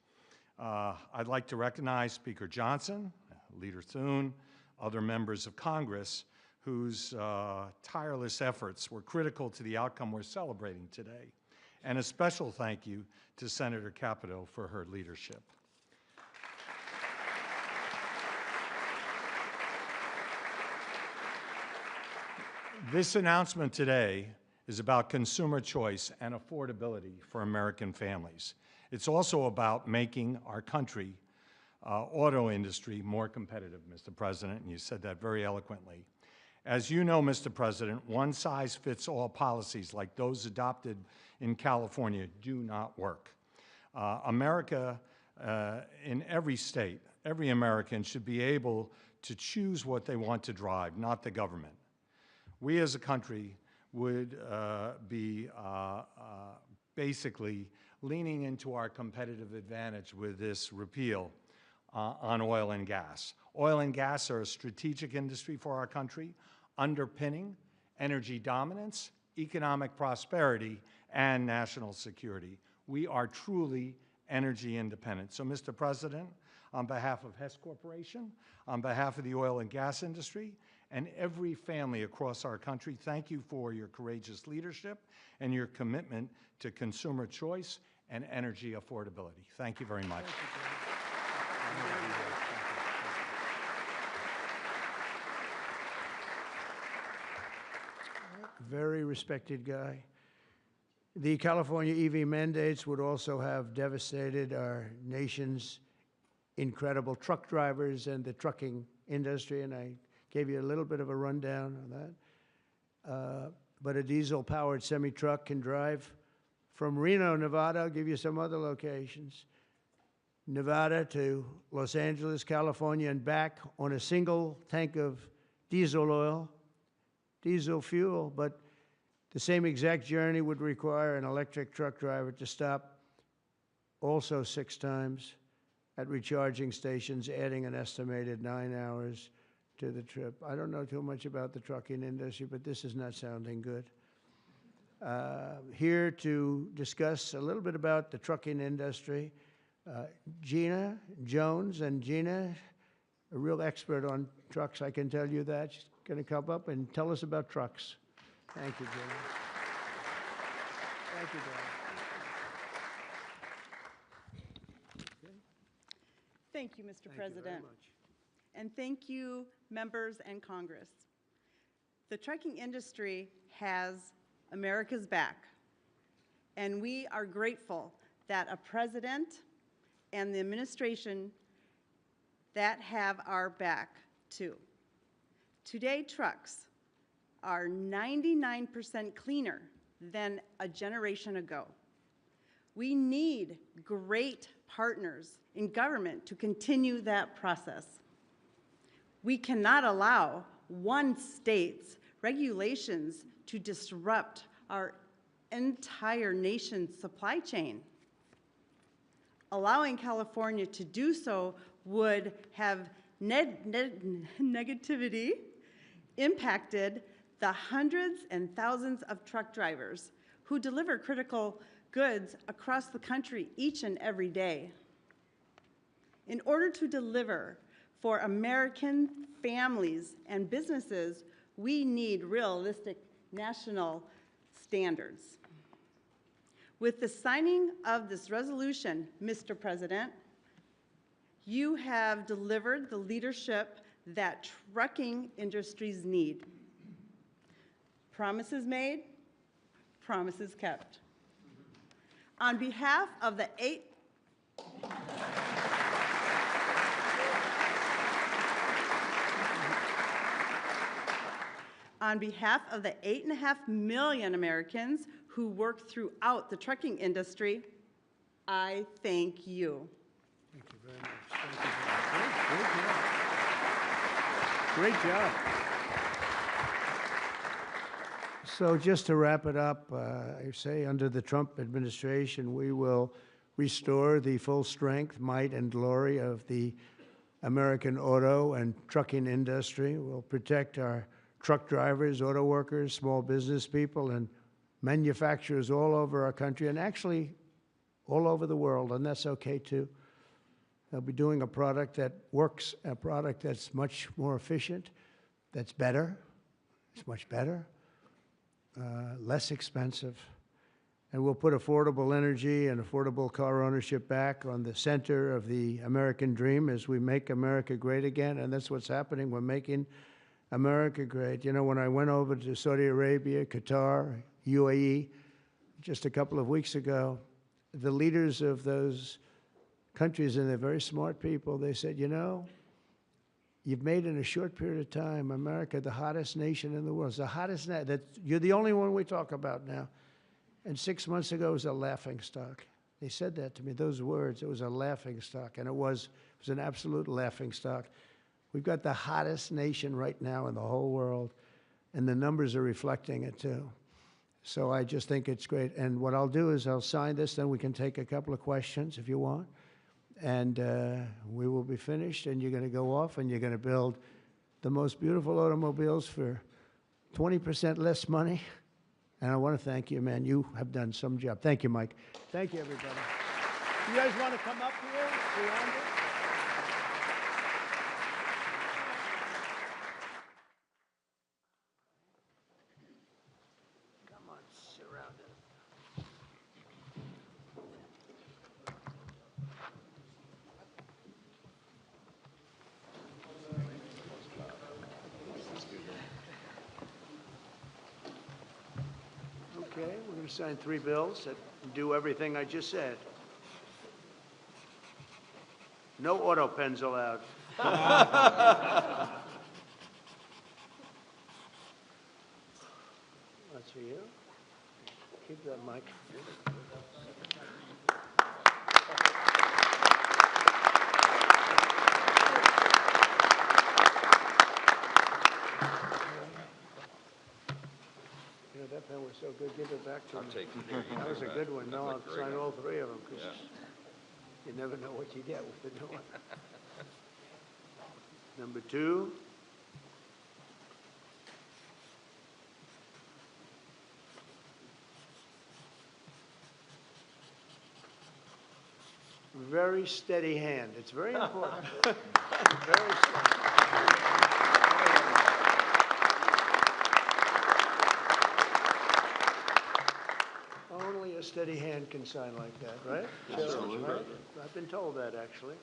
I'd like to recognize Speaker Johnson, Leader Thune, other members of Congress whose tireless efforts were critical to the outcome we're celebrating today. And a special thank you to Senator Capito for her leadership. This announcement today is about consumer choice and affordability for American families. It's also about making our country auto industry more competitive, Mr. President, and you said that very eloquently. As you know, Mr. President, one-size-fits-all policies like those adopted in California do not work. America, in every state, every American should be able to choose what they want to drive, not the government. We as a country would be basically leaning into our competitive advantage with this repeal on oil and gas. Oil and gas are a strategic industry for our country, underpinning energy dominance, economic prosperity, and national security. We are truly energy independent. So, Mr. President, on behalf of Hess Corporation, on behalf of the oil and gas industry, and every family across our country, thank you for your courageous leadership and your commitment to consumer choice and energy affordability. Thank you very much. Very respected guy. The California EV mandates would also have devastated our nation's incredible truck drivers and the trucking industry, and I gave you a little bit of a rundown on that. But a diesel-powered semi-truck can drive from Reno, Nevada, I'll give you some other locations, Nevada to Los Angeles, California, and back on a single tank of diesel oil, diesel fuel, but the same exact journey would require an electric truck driver to stop also 6 times at recharging stations, adding an estimated 9 hours to the trip. I don't know too much about the trucking industry, but this is not sounding good. Here to discuss a little bit about the trucking industry, Gina Jones, and Gina, a real expert on trucks, I can tell you that. She's going to come up and tell us about trucks. Thank you, Gina. Thank you, Dan. Thank you, Mr. Thank President. you very much. And thank you, members and Congress. The trucking industry has America's back, and we are grateful that a president and the administration that have our back, too. Today, trucks are 99% cleaner than a generation ago. We need great partners in government to continue that process. We cannot allow one state's regulations to disrupt our entire nation's supply chain. Allowing California to do so would have negativity impacted the hundreds and thousands of truck drivers who deliver critical goods across the country each and every day. In order to deliver for American families and businesses, we need realistic national standards. With the signing of this resolution, Mr. President, you have delivered the leadership that trucking industries need. Promises made, promises kept. On behalf of the On behalf of the 8.5 million Americans who work throughout the trucking industry, I thank you. Thank you very much. Thank you very much. Great job. Great job. So just to wrap it up, I say under the Trump administration, we will restore the full strength, might, and glory of the American auto and trucking industry. We'll protect our truck drivers, auto workers, small business people, and manufacturers all over our country, and actually all over the world, and that's okay too. They'll be doing a product that works, a product that's much more efficient, that's better, it's much better, less expensive, and we'll put affordable energy and affordable car ownership back on the center of the American dream as we make America great again, and that's what's happening. We're making America great. You know, when I went over to Saudi Arabia, Qatar, UAE, just a couple of weeks ago, the leaders of those countries, and they're very smart people, they said, you know, you've made in a short period of time America the hottest nation in the world. It's the hottest, you're the only one we talk about now. And 6 months ago, it was a laughingstock. They said that to me, those words, it was a laughingstock, and it was an absolute laughingstock. We've got the hottest nation right now in the whole world, and the numbers are reflecting it too. So I just think it's great. And what I'll do is I'll sign this, then we can take a couple of questions if you want. And we will be finished, and you're going to go off, and you're going to build the most beautiful automobiles for 20% less money. And I want to thank you, man. You have done some job. Thank you, Mike. Thank you, everybody. You guys want to come up here? Beyond it? Come on, surround it. Okay, we're going to sign 3 bills that do everything I just said. No auto pens allowed. That's for you. Keep that, Mike. You know, that pen was so good, give it back to me. I'll take it. That was a good one. No, I'll That's a great sign all one. 3 of them, because Yeah. you never know what you get with the new one. Number 2. Very steady hand. It's very important. Very steady. Only a steady hand can sign like that, right? Absolutely. Right? I've been told that, actually.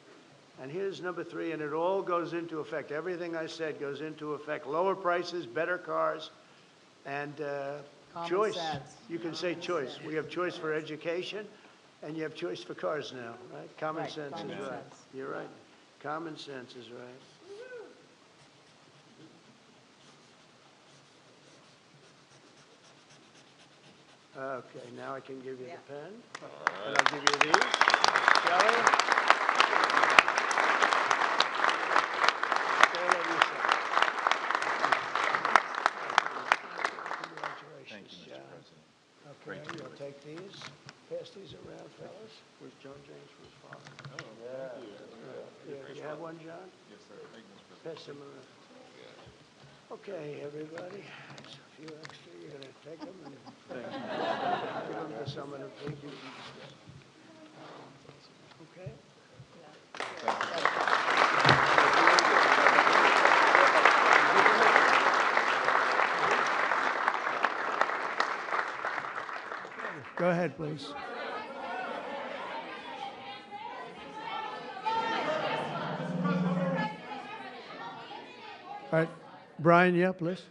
And here's number 3, and it all goes into effect. Everything I said goes into effect. Lower prices, better cars, and choice. sense. You can say choice. We have choice for education, and you have choice for cars now, right? Common Right, sense common is right. sense. You're right. Common sense is right. Okay, now I can give you the pen. And I'll give you these. Shelley? All of you, sir. Congratulations, Thank you, Mr. John. President. Okay, you'll take these. Pass these around, fellas. Where's John James for his father? Oh, thank you. You have one, John? Yes, sir. Thank you, Mr. President. Pass them around. Okay, everybody. There's a few extra. You're going to take them and give them to someone who thinks you. Okay? Go ahead, please. All right. Brian, yeah, please.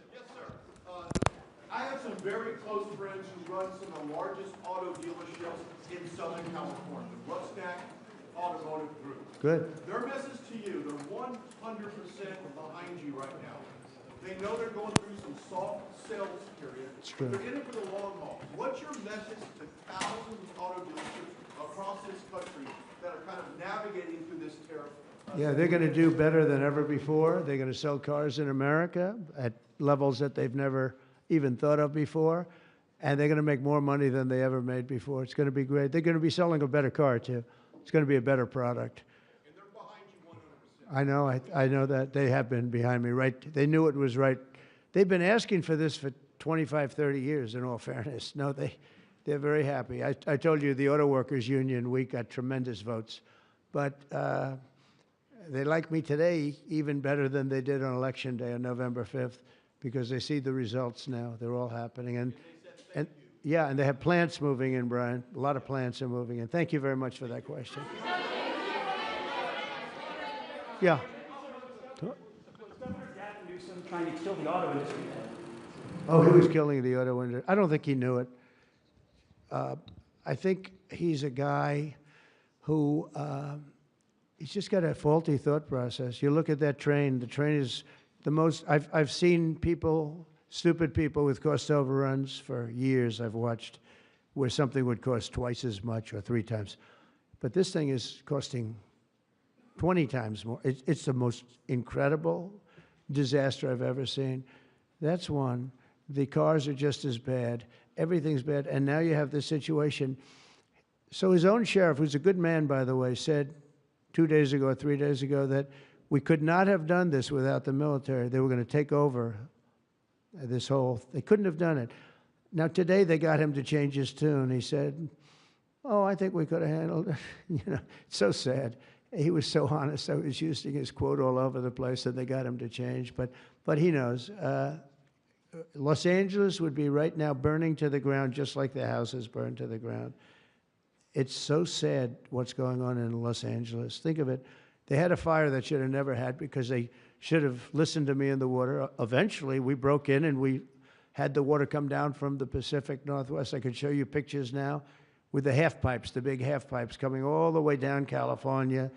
I have some very close friends who run some of the largest auto dealerships in Southern California, the Rusnak Automotive Group. Good. Their message to you, they're 100% behind you right now. They know they're going through some soft sales period. It's true. They're in it for the long haul. What's your message to thousands of auto dealerships across this country that are kind of navigating through this tariff? Yeah, they're going to do better than ever before. They're going to sell cars in America at levels that they've never even thought of before. And they're going to make more money than they ever made before. It's going to be great. They're going to be selling a better car, too. It's going to be a better product. And they're behind you 100%. I know. I know that. They have been behind me, right? They knew it was right. They've been asking for this for 25, 30 years, in all fairness. No, they're very happy. I told you the Auto Workers Union, we got tremendous votes. But they like me today even better than they did on Election Day on November 5th because they see the results now. They're all happening. And yeah, and they have plants moving in, Brian. A lot of plants are moving in. Thank you very much for that question. Yeah. Trying to kill the auto industry. Oh, he was killing the auto industry. I don't think he knew it. I think he's a guy who he's just got a faulty thought process. You look at that train. The train is the most. I've seen people, stupid people with cost overruns for years. I've watched where something would cost twice as much or 3 times, but this thing is costing 20 times more. It's the most incredible disaster I've ever seen. That's one. The cars are just as bad. Everything's bad. And now you have this situation. So his own sheriff, who's a good man, by the way, said 2 days ago or 3 days ago that we could not have done this without the military. They were going to take over this whole, they couldn't have done it. Now today they got him to change his tune. He said, oh, I think we could have handled it. You know, it's so sad. He was so honest. I was using his quote all over the place, and they got him to change. But he knows. Los Angeles would be right now burning to the ground, just like the houses burned to the ground. It's so sad what's going on in Los Angeles. Think of it. They had a fire that should have never had because they should have listened to me in the water. Eventually, we broke in and we had the water come down from the Pacific Northwest. I could show you pictures now with the half pipes, the big half pipes coming all the way down California.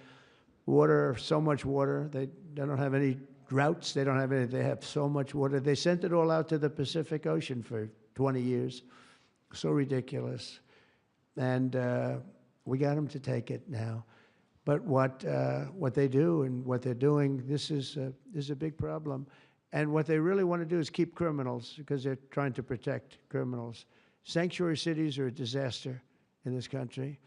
Water, so much water. They don't have any droughts. They don't have any. They have so much water. They sent it all out to the Pacific Ocean for 20 years. So ridiculous. And we got them to take it now. But what they do and what they're doing, this is a big problem. And what they really want to do is keep criminals because they're trying to protect criminals. Sanctuary cities are a disaster in this country.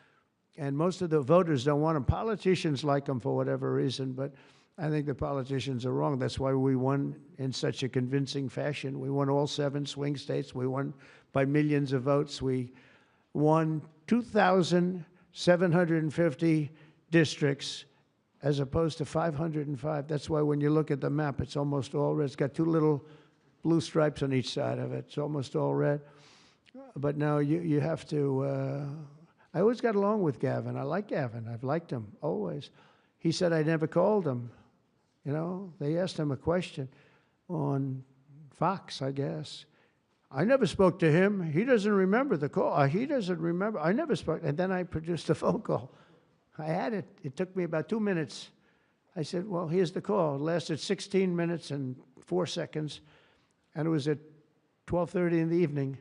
And most of the voters don't want them. Politicians like them for whatever reason, but I think the politicians are wrong. That's why we won in such a convincing fashion. We won all 7 swing states. We won by millions of votes. We won 2,750 districts as opposed to 505. That's why when you look at the map, it's almost all red. It's got 2 little blue stripes on each side of it. It's almost all red. But now you have to... I always got along with Gavin. I like Gavin. I've liked him, always. He said I never called him. You know, they asked him a question on Fox, I guess. I never spoke to him. He doesn't remember the call. He doesn't remember. I never spoke. And then I produced a phone call. I had it. It took me about 2 minutes. I said, well, here's the call. It lasted 16 minutes and 4 seconds. And it was at 12:30 in the evening.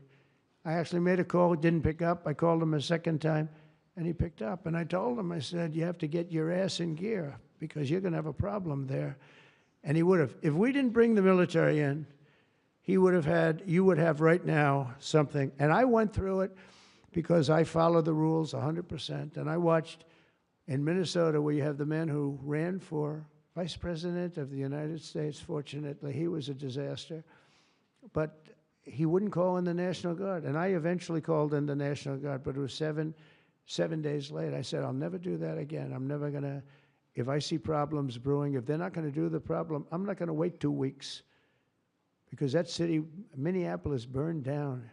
I actually made a call, didn't pick up. I called him a second time, and he picked up. And I told him, I said, you have to get your ass in gear because you're going to have a problem there. And he would have. If we didn't bring the military in, he would have had, you would have right now something. And I went through it because I follow the rules 100%. And I watched in Minnesota where you have the man who ran for vice president of the United States. Fortunately, he was a disaster. But he wouldn't call in the National Guard. And I eventually called in the National Guard, but it was seven days late. I said, I'll never do that again. I'm never going to, if I see problems brewing, if they're not going to do the problem, I'm not going to wait 2 weeks. Because that city, Minneapolis, burned down.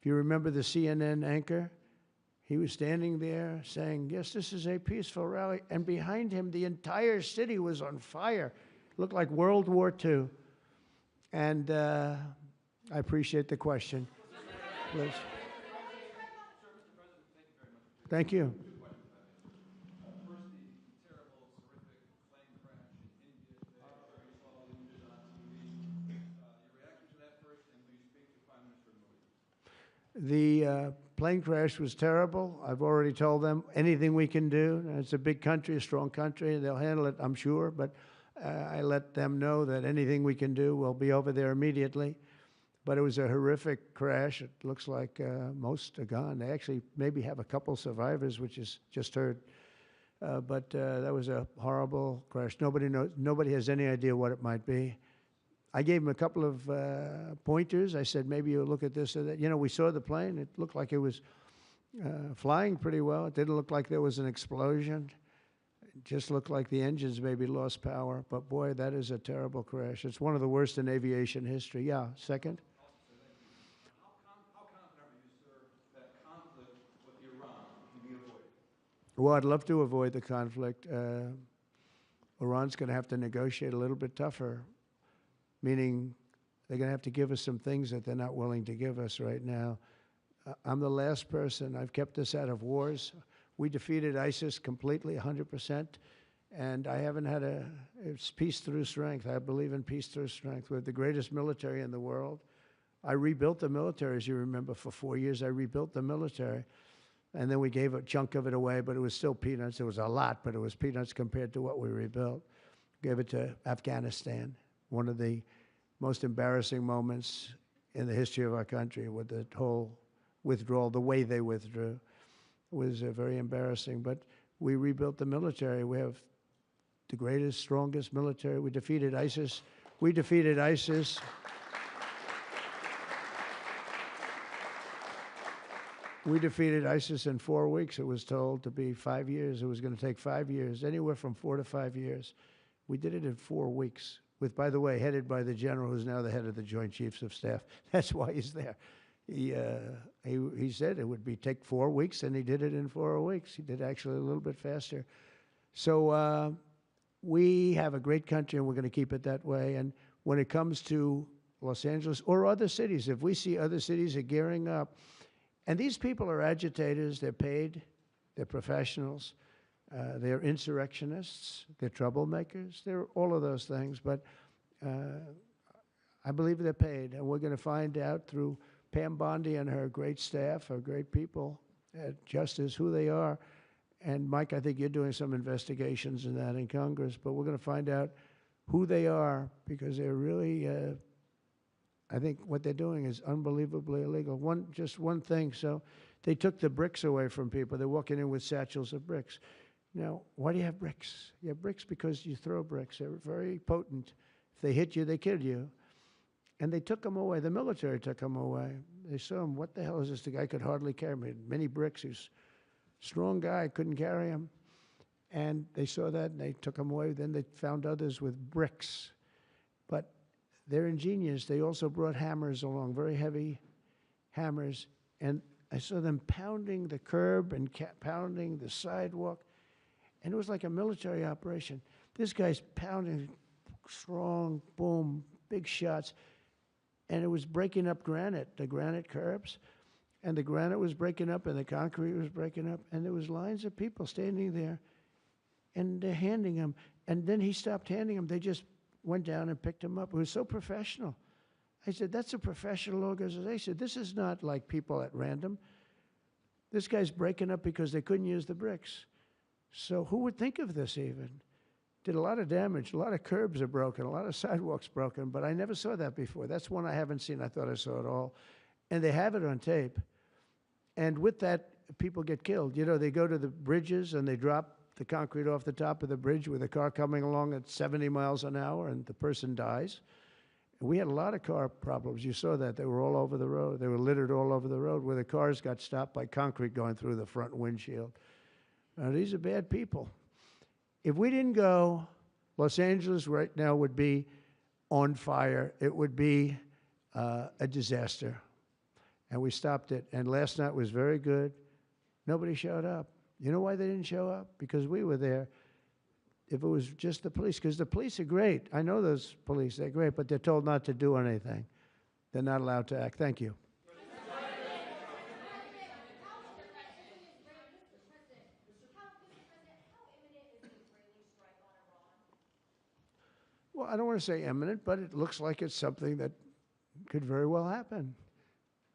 If you remember the CNN anchor, he was standing there saying, yes, this is a peaceful rally. And behind him, the entire city was on fire. It looked like World War II. And I appreciate the question. Please. Thank you. The plane crash was terrible. I've already told them anything we can do. It's a big country, a strong country, and they'll handle it, I'm sure. But I let them know that anything we can do, we'll be over there immediately. But it was a horrific crash. It looks like most are gone. They actually maybe have a couple survivors, which is just heard. But that was a horrible crash. Nobody knows. Nobody has any idea what it might be. I gave him a couple of pointers. I said, maybe you'll look at this or that. You know, we saw the plane. It looked like it was flying pretty well. It didn't look like there was an explosion. It just looked like the engines maybe lost power. But boy, that is a terrible crash. It's one of the worst in aviation history. Yeah, second. How confident are you, sir, that conflict with Iran can be avoided? Well, I'd love to avoid the conflict. Iran's going to have to negotiate a little bit tougher, meaning they're going to have to give us some things that they're not willing to give us right now. I'm the last person. I've kept us out of wars. We defeated ISIS completely, 100%, and I haven't had it's peace through strength. I believe in peace through strength. We have the greatest military in the world. I rebuilt the military, as you remember, for 4 years. I rebuilt the military, and then we gave a chunk of it away, but it was still peanuts. It was a lot, but it was peanuts compared to what we rebuilt. Gave it to Afghanistan, one of the most embarrassing moments in the history of our country with the whole withdrawal, the way they withdrew was very embarrassing. But we rebuilt the military. We have the greatest, strongest military. We defeated ISIS. We defeated ISIS. We defeated ISIS in 4 weeks. It was told to be 5 years. It was going to take 5 years, anywhere from 4 to 5 years. We did it in 4 weeks, with, by the way, headed by the general who's now the head of the Joint Chiefs of Staff. That's why he's there. He said it would take 4 weeks, and he did it in 4 weeks. He did actually a little bit faster. So we have a great country, and we're going to keep it that way. And when it comes to Los Angeles or other cities, if we see other cities are gearing up, and these people are agitators, they're paid, they're professionals, they're insurrectionists, they're troublemakers, they're all of those things. But I believe they're paid, and we're going to find out through Pam Bondi and her great staff, her great people at Justice, who they are. And Mike, I think you're doing some investigations in that in Congress, but we're going to find out who they are, because they're really, I think what they're doing is unbelievably illegal. Just one thing, so they took the bricks away from people. They're walking in with satchels of bricks. Now, why do you have bricks? You have bricks because you throw bricks. They're very potent. If they hit you, they kill you. And they took them away. The military took them away. They saw him. What the hell is this? The guy could hardly carry me. Many bricks. He's a strong guy, couldn't carry him. And they saw that, and they took him away. Then they found others with bricks. But they're ingenious. They also brought hammers along, very heavy hammers. And I saw them pounding the curb and pounding the sidewalk. And it was like a military operation. This guy's pounding strong, boom, big shots. And it was breaking up granite, the granite curbs. And the granite was breaking up, and the concrete was breaking up. And there was lines of people standing there, and they're handing him. And then he stopped handing them. They just went down and picked him up. It was so professional. I said, that's a professional organization. This is not like people at random. This guy's breaking up because they couldn't use the bricks. So who would think of this even? Did a lot of damage. A lot of curbs are broken. A lot of sidewalks broken. But I never saw that before. That's one I haven't seen. I thought I saw it all. And they have it on tape. And with that, people get killed. You know, they go to the bridges and they drop the concrete off the top of the bridge with a car coming along at 70 miles an hour, and the person dies. And we had a lot of car problems. You saw that. They were all over the road. They were littered all over the road, where the cars got stopped by concrete going through the front windshield. These are bad people. If we didn't go, Los Angeles right now would be on fire. It would be a disaster. And we stopped it. And last night was very good. Nobody showed up. You know why they didn't show up? Because we were there. If it was just the police, because the police are great. I know those police, they're great, but they're told not to do anything. They're not allowed to act. Thank you. Well, I don't want to say imminent, but it looks like it's something that could very well happen.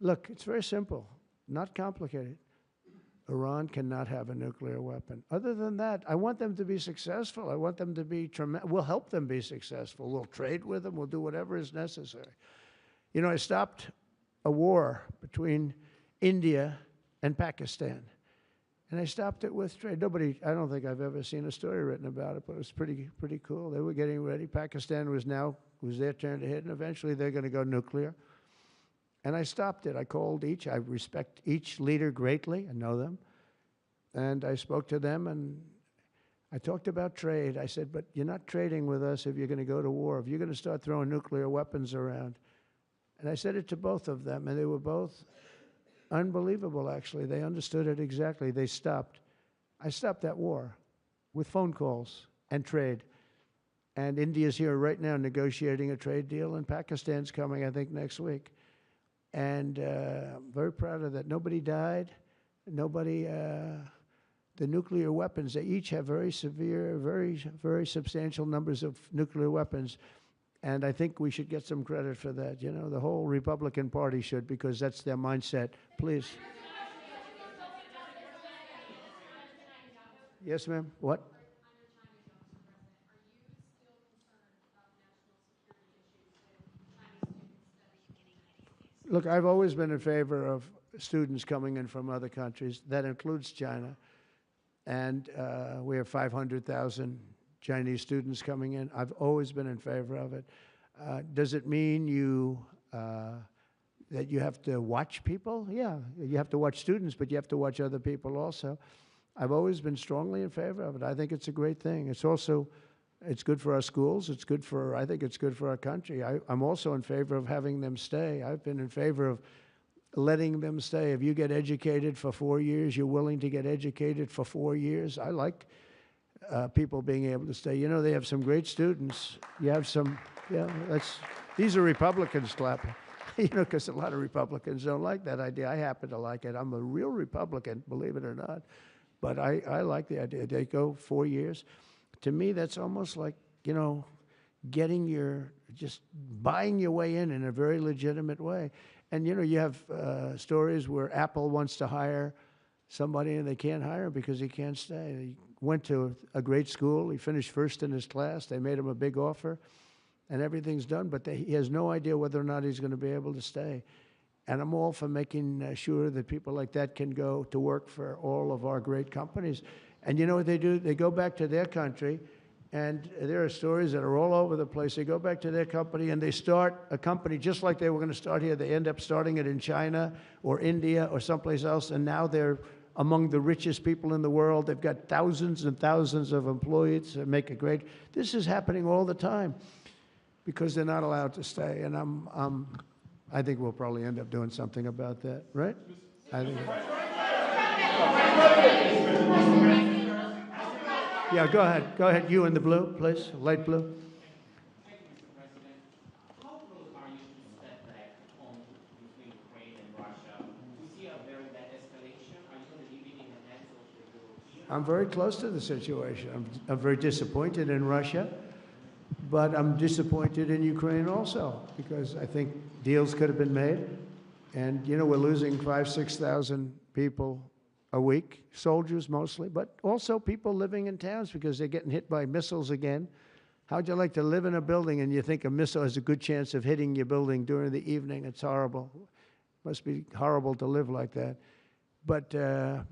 Look, it's very simple, not complicated. Iran cannot have a nuclear weapon. Other than that, I want them to be successful. I want them to be tremendous. We'll help them be successful. We'll trade with them. We'll do whatever is necessary. You know, I stopped a war between India and Pakistan. And I stopped it with trade. Nobody, I don't think I've ever seen a story written about it, but it was pretty cool. They were getting ready. Pakistan was their turn to hit, and eventually they're going to go nuclear. And I stopped it. I called each. I respect each leader greatly. I know them. And I spoke to them, and I talked about trade. I said, but you're not trading with us if you're going to go to war, if you're going to start throwing nuclear weapons around. And I said it to both of them, and they were both unbelievable, actually. They understood it exactly. They stopped. I stopped that war with phone calls and trade. And India's here right now negotiating a trade deal, and Pakistan's coming, I think, next week. And I'm very proud of that. Nobody died. Nobody, the nuclear weapons, they each have very severe, very substantial numbers of nuclear weapons. And I think we should get some credit for that. You know, the whole Republican Party should, because that's their mindset. Please. Yes, ma'am. What? Look, I've always been in favor of students coming in from other countries. That includes China. And we have 500,000 Chinese students coming in. I've always been in favor of it. Does it mean that you have to watch people? Yeah, you have to watch students, but you have to watch other people also. I've always been strongly in favor of it. I think it's a great thing. It's also, it's good for our schools. It's good for, I think it's good for our country. I'm also in favor of having them stay. I've been in favor of letting them stay. If you get educated for 4 years, you're willing to get educated for 4 years. I like people being able to stay. You know, they have some great students. You have some, yeah, these are Republicans clapping, you know, because a lot of Republicans don't like that idea. I happen to like it. I'm a real Republican, believe it or not. But I like the idea. They go 4 years. To me, that's almost like, you know, just buying your way in a very legitimate way. And, you know, you have stories where Apple wants to hire somebody and they can't hire him because he can't stay. He went to a great school. He finished first in his class. They made him a big offer, and everything's done. But he has no idea whether or not he's going to be able to stay. And I'm all for making sure that people like that can go to work for all of our great companies. And you know what they do? They go back to their country, and there are stories that are all over the place. They go back to their company, and they start a company just like they were going to start here. They end up starting it in China or India or someplace else, and now they're among the richest people in the world. They've got thousands and thousands of employees that make a great. This is happening all the time because they're not allowed to stay. And I think we'll probably end up doing something about that, right? I think. Yeah, go ahead. Go ahead. You in the blue, please. Light blue. Thank you, Mr. President. How close are you to step back home between Ukraine and Russia? We see a very bad escalation. Are you going to leave it in the hands of the Europeans? I'm very close to the situation. I'm very disappointed in Russia, but I'm disappointed in Ukraine also because I think deals could have been made. And, you know, we're losing 5,000, 6,000 people a week, soldiers mostly, but also people living in towns because they're getting hit by missiles again. How'd you like to live in a building and you think a missile has a good chance of hitting your building during the evening? It's horrible. Must be horrible to live like that. But, I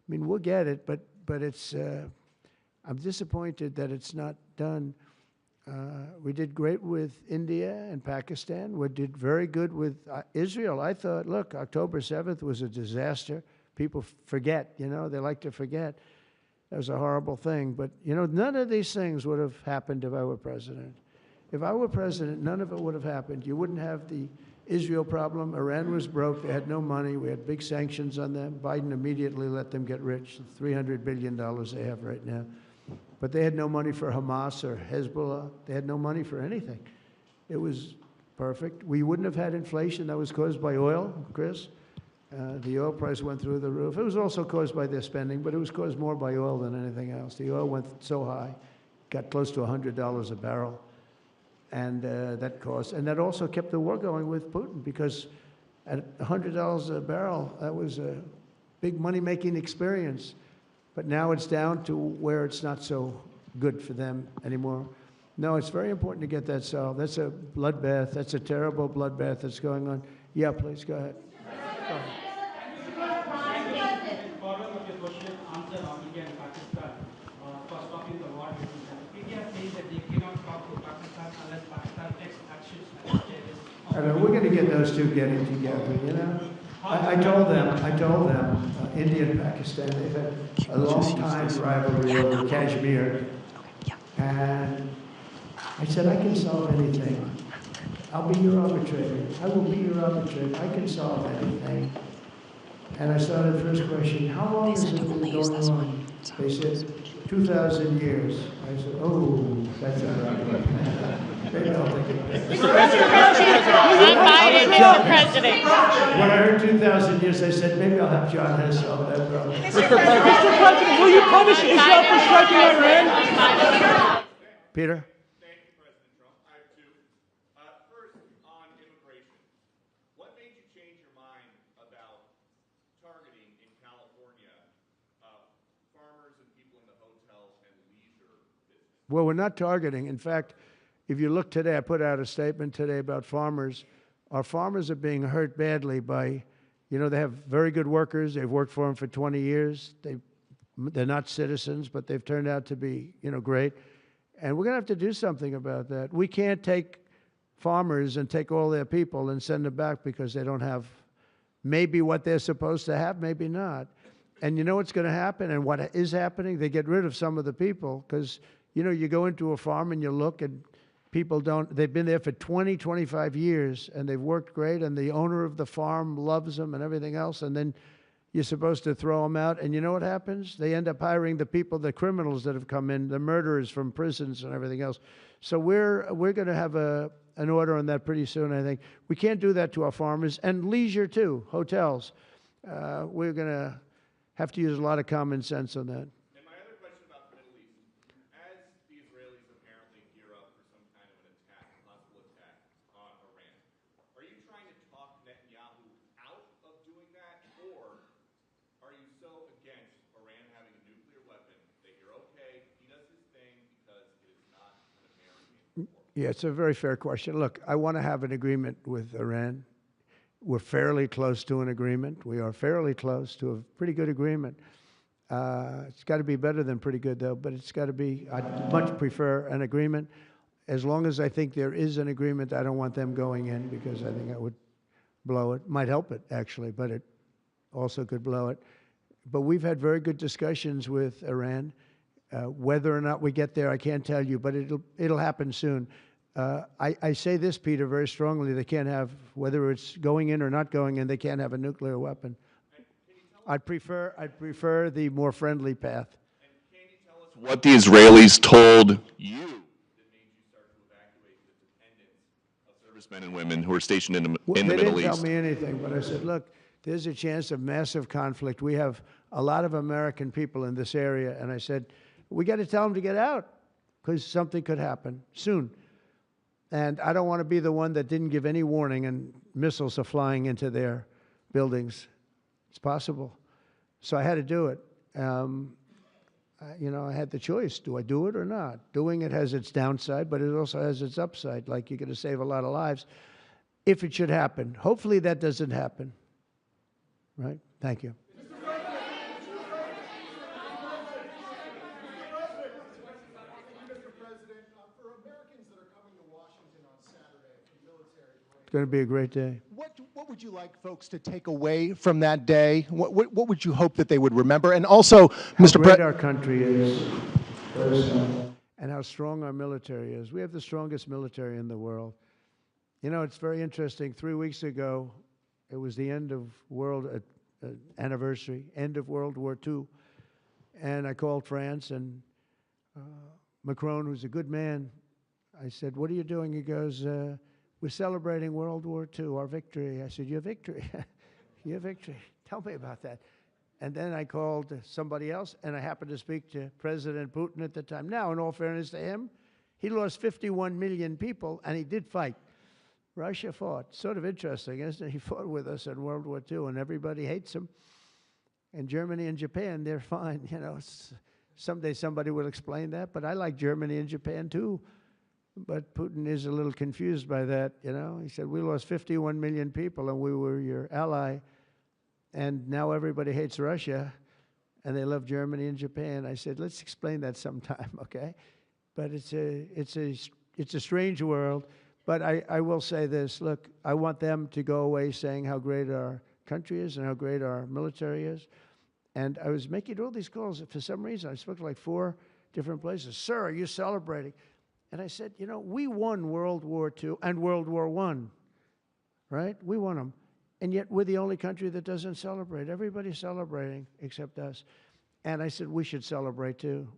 mean, we'll get it, but it's, I'm disappointed that it's not done. We did great with India and Pakistan. We did very good with Israel. I thought, look, October 7th was a disaster. People forget, you know, they like to forget. That was a horrible thing. But, you know, none of these things would have happened if I were president. If I were president, none of it would have happened. You wouldn't have the Israel problem. Iran was broke. They had no money. We had big sanctions on them. Biden immediately let them get rich, $300 billion they have right now. But they had no money for Hamas or Hezbollah. They had no money for anything. It was perfect. We wouldn't have had inflation that was caused by oil, Chris. The oil price went through the roof. It was also caused by their spending, but it was caused more by oil than anything else. The oil went so high, got close to $100 a barrel, and that also kept the war going with Putin because at $100 a barrel, that was a big money-making experience. But now it's down to where it's not so good for them anymore. No, it's very important to get that solved. That's a bloodbath. That's a terrible bloodbath that's going on. Yeah, please, go ahead. Go ahead. Following up your question, answer on India and Pakistan for stopping the war between them. India says that they cannot talk to Pakistan unless Pakistan takes actions against terrorists. I mean, we're going to get those two getting together, you know? I told them, India and Pakistan, they've had a long time rivalry over Kashmir. And I said, I can solve anything. I'll be your arbitrator. I will be your arbitrator. I can solve anything. And I started the first question, how long has it been going on? They said, 2,000 years. I said, oh, that's not right. Maybe I'll think about it. Mr. President, Mr. President. When I heard 2,000 years, I said, maybe I'll have John Hess solve that problem. Mr. President, will you punish Israel for striking Iran? Peter? Thank you, President Trump. I have two. First, on immigration. What made you change your mind about targeting in California farmers and people in the hotel and leisure business? Well, we're not targeting. In fact, if you look today, I put out a statement today about farmers. Our farmers are being hurt badly by, you know, they have very good workers. They've worked for them for 20 years. They're not citizens, but they've turned out to be, you know, great. And we're going to have to do something about that. We can't take farmers and take all their people and send them back because they don't have maybe what they're supposed to have, maybe not. And you know what's going to happen and what is happening? They get rid of some of the people because, you know, you go into a farm and you look and people they've been there for 20, 25 years and they've worked great and the owner of the farm loves them and everything else, and then you're supposed to throw them out, and you know what happens? They end up hiring the people, the criminals that have come in, the murderers from prisons and everything else. So we're going to have an order on that pretty soon, I think. We can't do that to our farmers, and leisure too, hotels. We're going to have to use a lot of common sense on that. And my other question about the Middle East. As the Israelis apparently gear up for some kind of an attack, a possible attack on Iran, are you trying to talk Netanyahu out of doing that, or are you so against Iran having a nuclear weapon that you're okay, he does his thing because it is not an American war? Yeah, it's a very fair question. Look, I want to have an agreement with Iran. We're fairly close to an agreement. We are fairly close to a pretty good agreement. It's got to be better than pretty good, though, but it's got to be, I'd much prefer an agreement. As long as I think there is an agreement, I don't want them going in because I think that would blow it. Might help it, actually, but it also could blow it. But we've had very good discussions with Iran. Whether or not we get there, I can't tell you, but it'll happen soon. I say this, Peter, very strongly. They can't have, whether it's going in or not going in, they can't have a nuclear weapon. I'd prefer the more friendly path. And can you tell us what the Israelis told you that made you start to evacuate the dependents of servicemen and women who are stationed in the Middle East? They didn't tell me anything, but I said, look, there's a chance of massive conflict. We have a lot of American people in this area, and I said, we got to tell them to get out because something could happen soon. And I don't want to be the one that didn't give any warning and missiles are flying into their buildings. It's possible. So I had to do it. You know, I had the choice. Do I do it or not? Doing it has its downside, but it also has its upside, like you're going to save a lot of lives if it should happen. Hopefully that doesn't happen. Right? Thank you. It's going to be a great day. What would you like folks to take away from that day? What would you hope that they would remember? And also, Mr. President, our country is, and how strong our military is. We have the strongest military in the world. You know, it's very interesting. 3 weeks ago, it was the end of anniversary, end of World War II. And I called France, and Macron, who's a good man, I said, what are you doing? He goes, we're celebrating World War II, our victory. I said, your victory? Your victory. Tell me about that. And then I called somebody else, and I happened to speak to President Putin at the time. Now, in all fairness to him, he lost 51 million people, and he did fight. Russia fought. Sort of interesting, isn't it? He fought with us in World War II, and everybody hates him. And Germany and Japan, they're fine. You know, someday somebody will explain that, but I like Germany and Japan too. But Putin is a little confused by that, you know. He said, we lost 51 million people and we were your ally, and now everybody hates Russia and they love Germany and Japan. I said, let's explain that sometime, okay? But it's a strange world. But I will say this, look, I want them to go away saying how great our country is and how great our military is. And I was making all these calls. For some reason, I spoke to like 4 different places. Sir, are you celebrating? And I said, you know, we won World War II and World War I, right? We won them. And yet we're the only country that doesn't celebrate. Everybody's celebrating except us. And I said, we should celebrate too.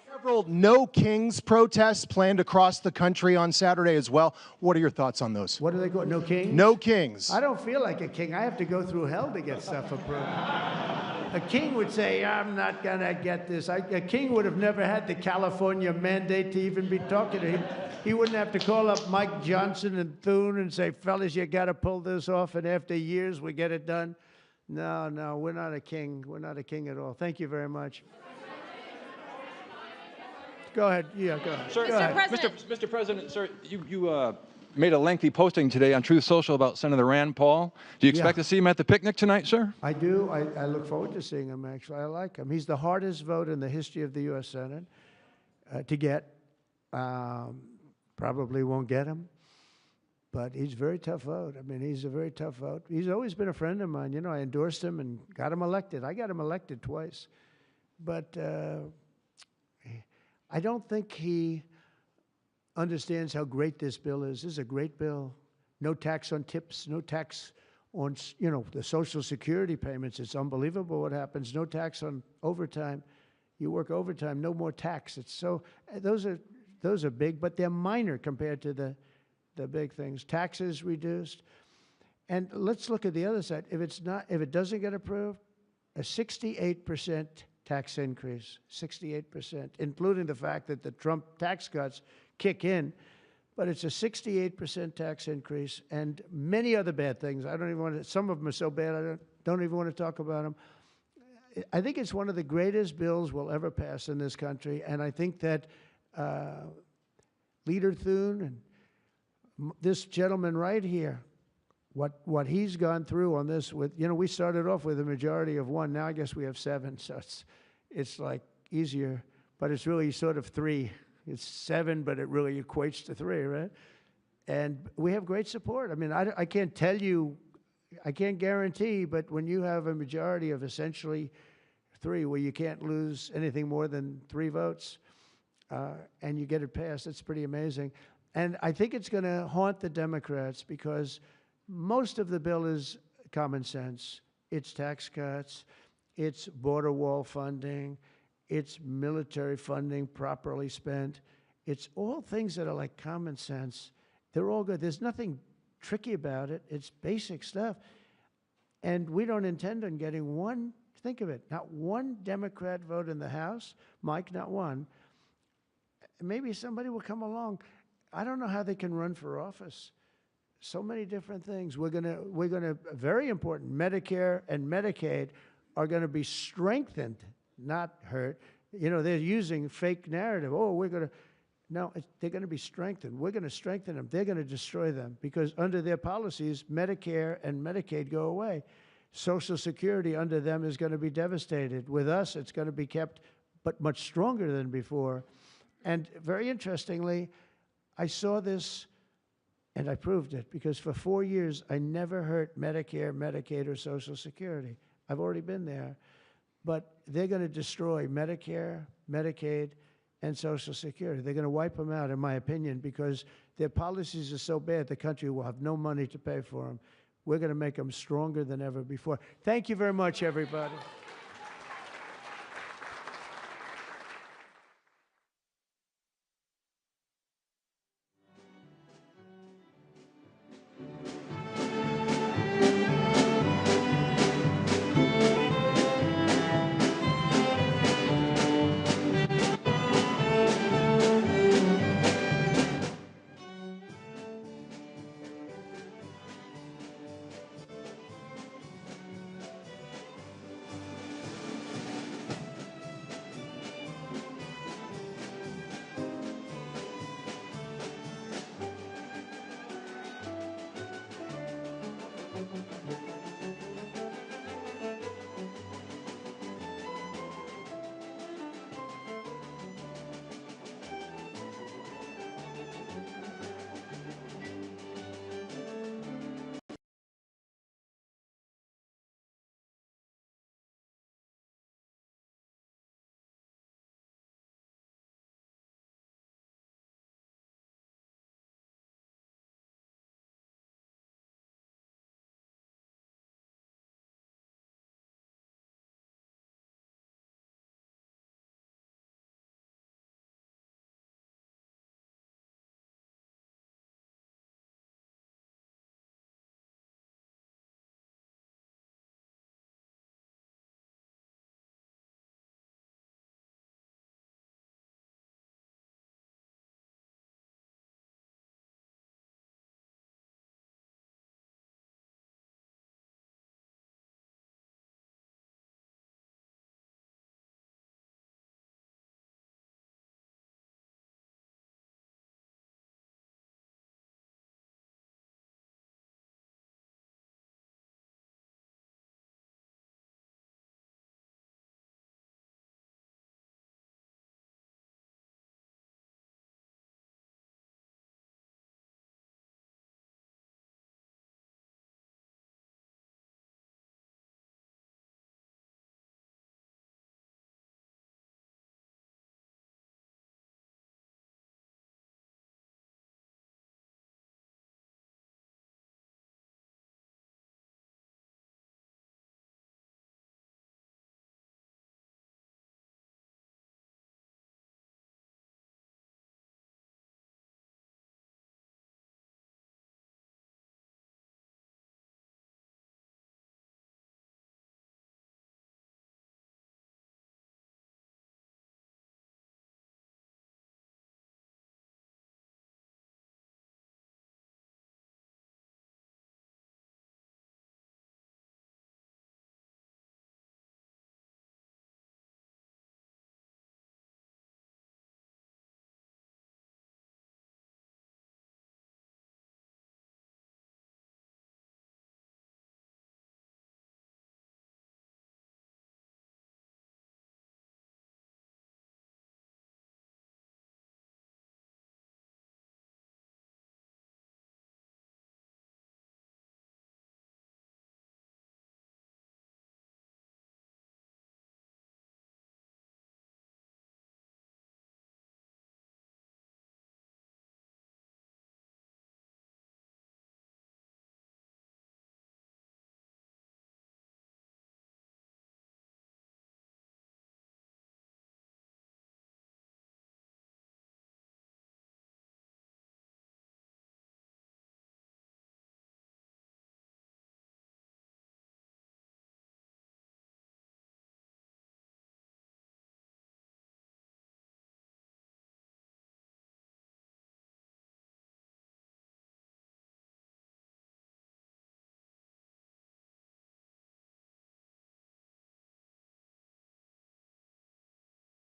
Several No Kings protests planned across the country on Saturday as well. What are your thoughts on those? What do they call it? No Kings? No Kings. I don't feel like a king. I have to go through hell to get stuff approved. A king would say, I'm not going to get this. A king would have never had the California mandate to even be talking to him. He wouldn't have to call up Mike Johnson and Thune and say, fellas, you got to pull this off, and after years we get it done. No, we're not a king. We're not a king at all. Thank you very much. Go ahead. Yeah, go ahead. Sir, go ahead. Mr. President, sir, you made a lengthy posting today on Truth Social about Senator Rand Paul. Do you expect to see him at the picnic tonight, sir? I do. I look forward to seeing him, actually. I like him. He's the hardest vote in the history of the U.S. Senate to get. Probably won't get him, but he's a very tough vote. I mean, he's a very tough vote. He's always been a friend of mine. You know, I endorsed him and got him elected. I got him elected twice. But I don't think he understands how great this bill is. This is a great bill. No tax on tips, no tax on, you know, the Social Security payments. It's unbelievable what happens. No tax on overtime. You work overtime, no more tax. It's so, those are big, but they're minor compared to the big things. Taxes reduced. And let's look at the other side. If it doesn't get approved, a 68% tax increase, 68%, including the fact that the Trump tax cuts kick in. But it's a 68% tax increase and many other bad things. I don't even want to, some of them are so bad I don't even want to talk about them. I think it's one of the greatest bills we'll ever pass in this country, and I think that Leader Thune and this gentleman right here, what he's gone through on this with, you know, we started off with a majority of 1. Now I guess we have 7, so it's like easier, but it's really sort of 3. It's 7, but it really equates to 3, right? And we have great support. I mean, I can't tell you, I can't guarantee, but when you have a majority of essentially 3, where you can't lose anything more than 3 votes, and you get it passed, it's pretty amazing. And I think it's going to haunt the Democrats because most of the bill is common sense. It's tax cuts, it's border wall funding, it's military funding properly spent. It's all things that are like common sense. They're all good. There's nothing tricky about it. It's basic stuff. And we don't intend on getting one, think of it, not one Democrat vote in the House. Mike, not one. Maybe somebody will come along. I don't know how they can run for office. So many different things. We're gonna, very important, Medicare and Medicaid are gonna be strengthened, not hurt. You know, they're using fake narrative. Oh, we're gonna, no, they're gonna be strengthened. We're gonna strengthen them. They're gonna destroy them because under their policies, Medicare and Medicaid go away. Social Security under them is gonna be devastated. With us, it's gonna be kept, but much stronger than before. And very interestingly, I saw this and I proved it because for 4 years, I never hurt Medicare, Medicaid, or Social Security. I've already been there. But they're going to destroy Medicare, Medicaid, and Social Security. They're going to wipe them out, in my opinion, because their policies are so bad, the country will have no money to pay for them. We're going to make them stronger than ever before. Thank you very much, everybody.